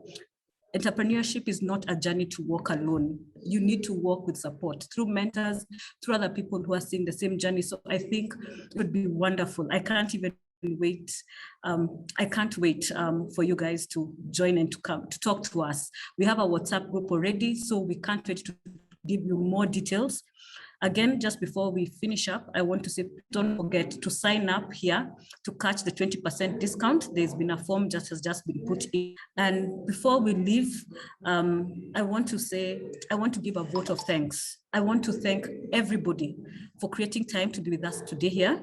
entrepreneurship is not a journey to walk alone. You need to walk with support through mentors, through other people who are seeing the same journey. So I think it would be wonderful. I can't even wait. I can't wait for you guys to join and to come to talk to us. We have a WhatsApp group already, so we can't wait to give you more details. Again, just before we finish up, I want to say, don't forget to sign up here to catch the 20% discount. There's been a form has just been put in. And before we leave, I want to give a vote of thanks. I want to thank everybody for creating time to be with us today here.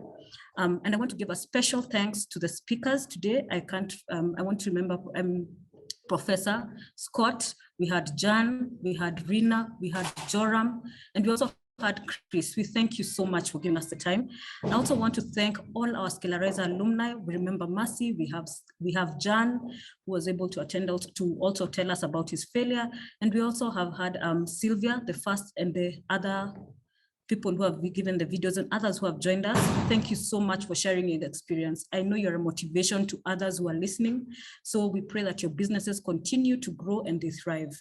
And I want to give a special thanks to the speakers today. I want to remember Professor Scott, we had Jan, we had Rina, we had Joram, and we also had Chris. We thank you so much for giving us the time. I also want to thank all our Scalerizer alumni. We remember Mercy, we have Jan, who was able to attend to also tell us about his failure. And we also have had Sylvia, the first, and the other people who have given the videos and others who have joined us. Thank you so much for sharing your experience. I know you're a motivation to others who are listening. So we pray that your businesses continue to grow and they thrive.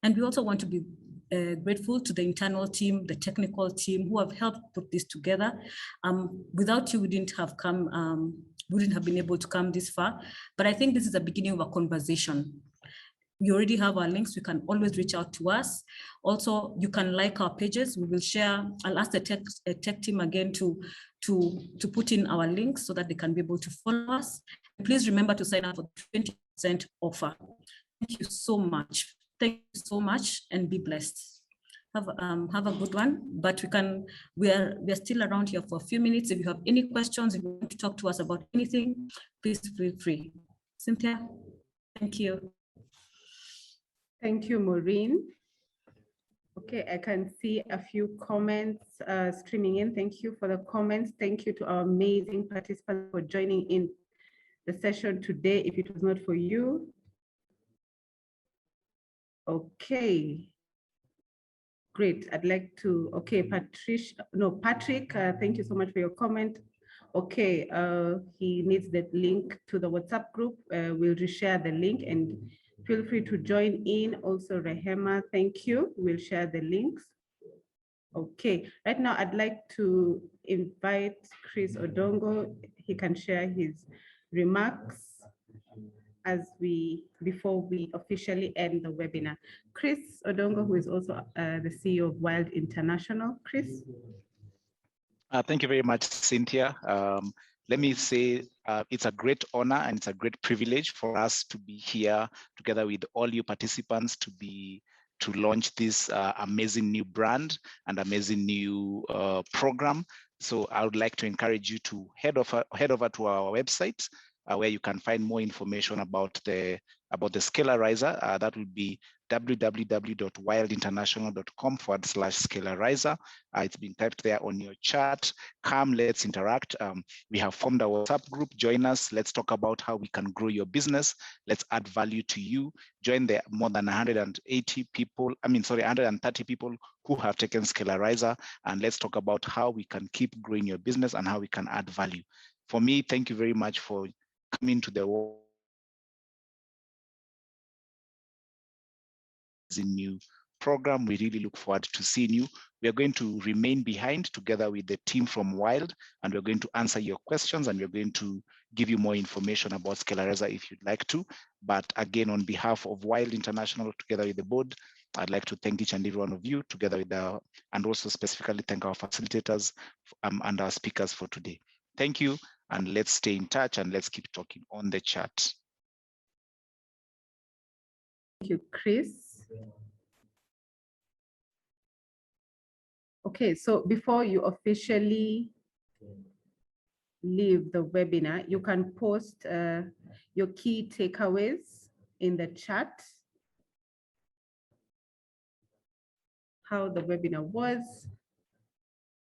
And we also want to be grateful to the internal team, the technical team who have helped put this together. Without you, we wouldn't have been able to come this far. But I think this is the beginning of a conversation. You already have our links. You can always reach out to us. Also, you can like our pages. We will share. I'll ask the tech team again to put in our links so that they can be able to follow us. And please remember to sign up for the 20% offer. Thank you so much. Thank you so much, and be blessed. Have a good one. But we are still around here for a few minutes. If you have any questions, if you want to talk to us about anything, please feel free. Cynthia, thank you. Thank you, Maureen. Okay, I can see a few comments streaming in. Thank you for the comments. Thank you to our amazing participants for joining in the session today. If it was not for you. Okay, great. I'd like to, okay, Patrick, thank you so much for your comment. Okay, he needs the link to the WhatsApp group. We'll reshare the link and feel free to join in. Also, Rehema, thank you. We'll share the links. Okay, right now I'd like to invite Chris Odongo. He can share his remarks before we officially end the webinar. Chris Odongo, who is also the CEO of Wild International. Chris. Thank you very much, Cynthia. Let me say it's a great honor and it's a great privilege for us to be here together with all you participants to launch this amazing new brand and amazing new program. So I would like to encourage you to head over to our website where you can find more information about the Scalerizer. That will be www.wildinternational.com/Scalerizer. It's been typed there on your chat. Come, let's interact. We have formed a WhatsApp group. Join us. Let's talk about how we can grow your business. Let's add value to you. Join the more than 130 people who have taken Scalerizer, and let's talk about how we can keep growing your business and how we can add value. For me, thank you very much for coming to the new program. We really look forward to seeing you. We are going to remain behind together with the team from Wild, and we're going to answer your questions, and we're going to give you more information about Scalerizer if you'd like to. But again, on behalf of Wild International, together with the board, I'd like to thank each and every one of you together with and also specifically thank our facilitators and our speakers for today. Thank you, and let's stay in touch and let's keep talking on the chat. Thank you, Chris. Okay, so before you officially leave the webinar, you can post your key takeaways in the chat, how the webinar was.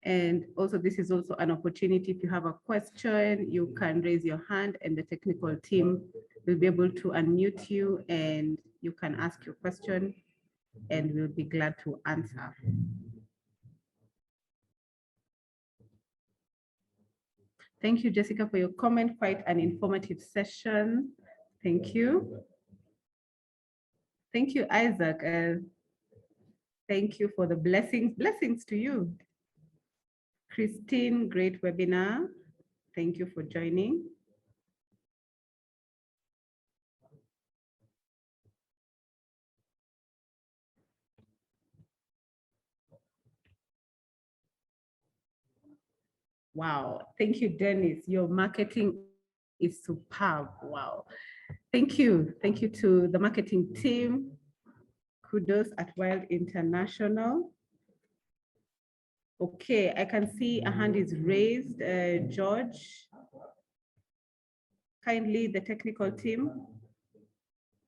And also, this is also an opportunity. If you have a question, you can raise your hand and the technical team will be able to unmute you and you can ask your question and we'll be glad to answer. Thank you, Jessica, for your comment. Quite an informative session. Thank you. Thank you, Isaac. Thank you for the blessings. Blessings to you. Christine, great webinar. Thank you for joining. Wow. Thank you, Dennis. Your marketing is superb. Wow. Thank you. Thank you to the marketing team. Kudos at Wild International. Okay, I can see a hand is raised. George, kindly, the technical team,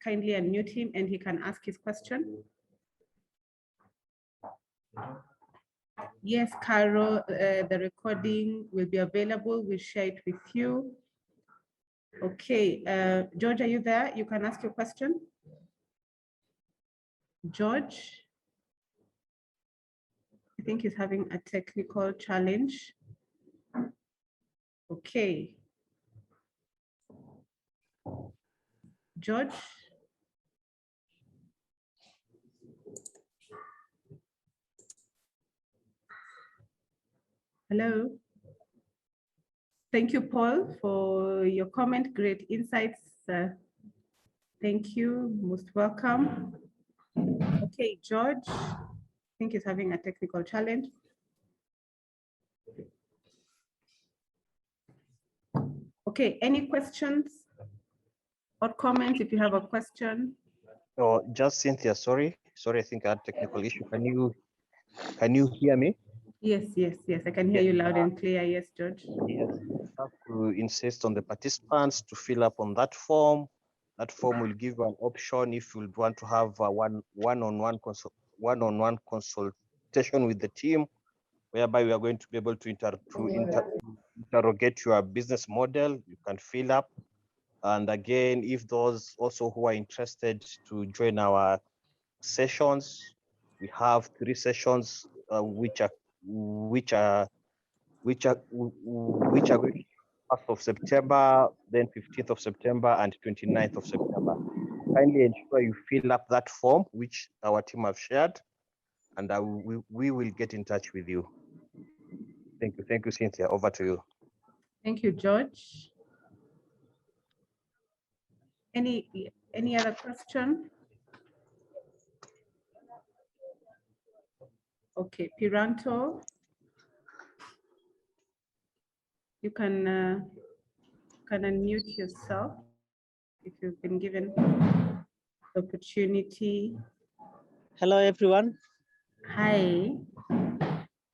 kindly unmute him and he can ask his question. Yes, Carol, the recording will be available. We'll share it with you. Okay, George, are you there? You can ask your question. George, I think he's having a technical challenge. Okay. George? Hello? Thank you, Paul, for your comment. Great insights. Thank you. Most welcome. Okay, George, I think he's having a technical challenge. Okay, any questions or comments if you have a question? Oh, just Cynthia, sorry, I think I had technical issue. Can you hear me? Yes, I can hear you loud and clear. Yes, George. Yes, you have to insist on the participants to fill up on that form. That form will give you an option if you want to have a one-on-one consultation with the team, whereby we are going to be able to interrogate your business model. You can fill up. And again, if those also who are interested to join our sessions, we have 3 sessions which are going to be 1st of September, then 15th of September, and 29th of September. Kindly ensure you fill up that form which our team have shared, and we will get in touch with you. Thank you, Cynthia. Over to you. Thank you, George. Any other question? Okay, Piranto, you can unmute yourself if you've been given the opportunity. Hello, everyone. Hi.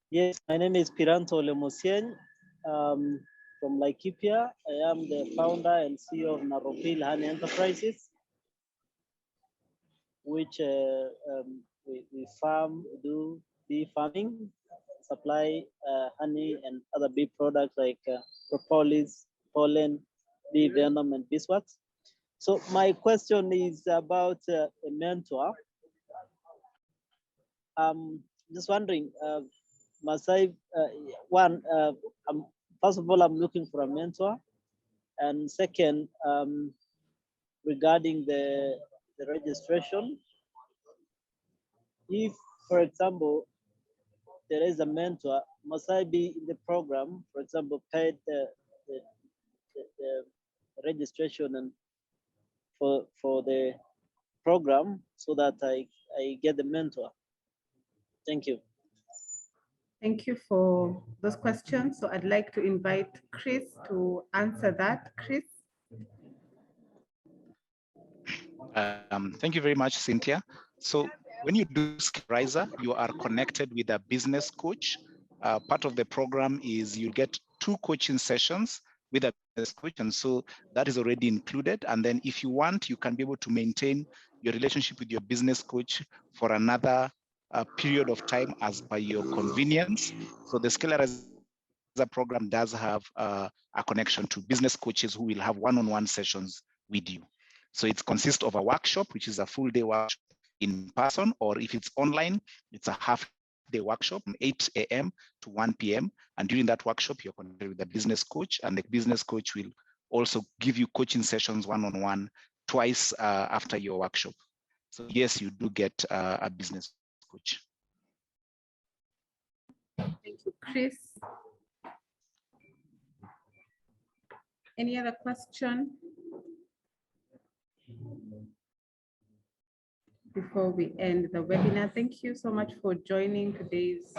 Yes, my name is Piranto Lemosien from Laikipia. I am the founder and CEO of Naropil Honey Enterprises, which we do bee farming, supply honey and other bee products like propolis, pollen, bee venom, and beeswax. So my question is about a mentor. Just wondering, must I, first of all, I'm looking for a mentor. And second, regarding the registration, if, for example, there is a mentor, must I be in the program, for example, paid the registration and for the program so that I get the mentor? Thank you. Thank you for those questions. So I'd like to invite Chris to answer that. Chris? Thank you very much, Cynthia. So When you do Scalerizer, you are connected with a business coach. Part of the program is you get 2 coaching sessions with a business coach, and so that is already included. And then if you want, you can be able to maintain your relationship with your business coach for another period of time as per your convenience. So the Scalerizer program does have a connection to business coaches who will have one-on-one sessions with you. So it consists of a workshop, which is a full day workshop in person, or if it's online, it's a half-day workshop from 8 a.m. to 1 p.m. And during that workshop, you're connected with a business coach, and the business coach will also give you coaching sessions one-on-one twice after your workshop. So yes, you do get a business coach. Thank you, Chris. Any other question before we end the webinar? Thank you so much for joining today's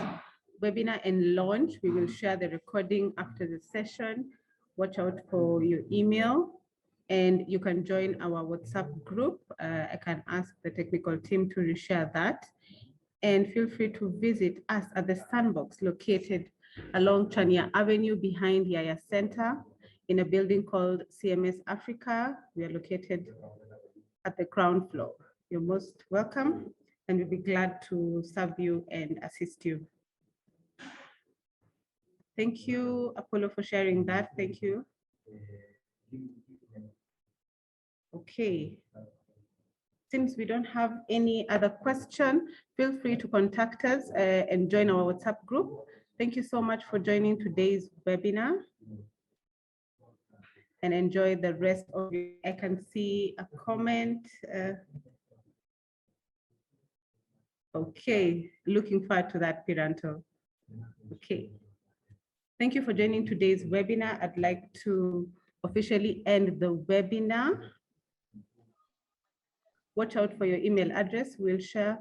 webinar and launch. We will share the recording after the session. Watch out for your email, and you can join our WhatsApp group. I can ask the technical team to reshare that. And feel free to visit us at the Sandbox located along Chania Avenue behind Yaya Center in a building called CMS Africa. We are located at the ground floor. You're most welcome, and we'll be glad to serve you and assist you. Thank you, Apollo, for sharing that. Thank you. Okay. Since we don't have any other question, feel free to contact us and join our WhatsApp group. Thank you so much for joining today's webinar. And enjoy the rest of it. I can see a comment. Okay, looking forward to that, Piranto. Okay. Thank you for joining today's webinar. I'd like to officially end the webinar. Watch out for your email address. We'll share.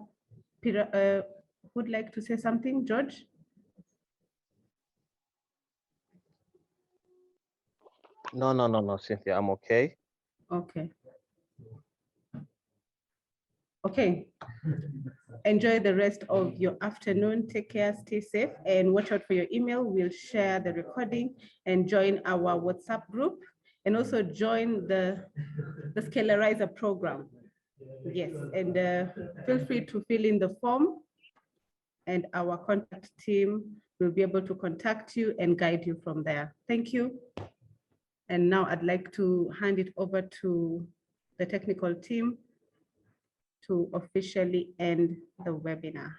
Would like to say something, George? No, Cynthia, I'm okay. Okay. Okay. Enjoy the rest of your afternoon. Take care, stay safe, and watch out for your email. We'll share the recording and join our WhatsApp group, and also join the Scalerizer program. Yes, and feel free to fill in the form, and our contact team will be able to contact you and guide you from there. Thank you. And now I'd like to hand it over to the technical team to officially end the webinar.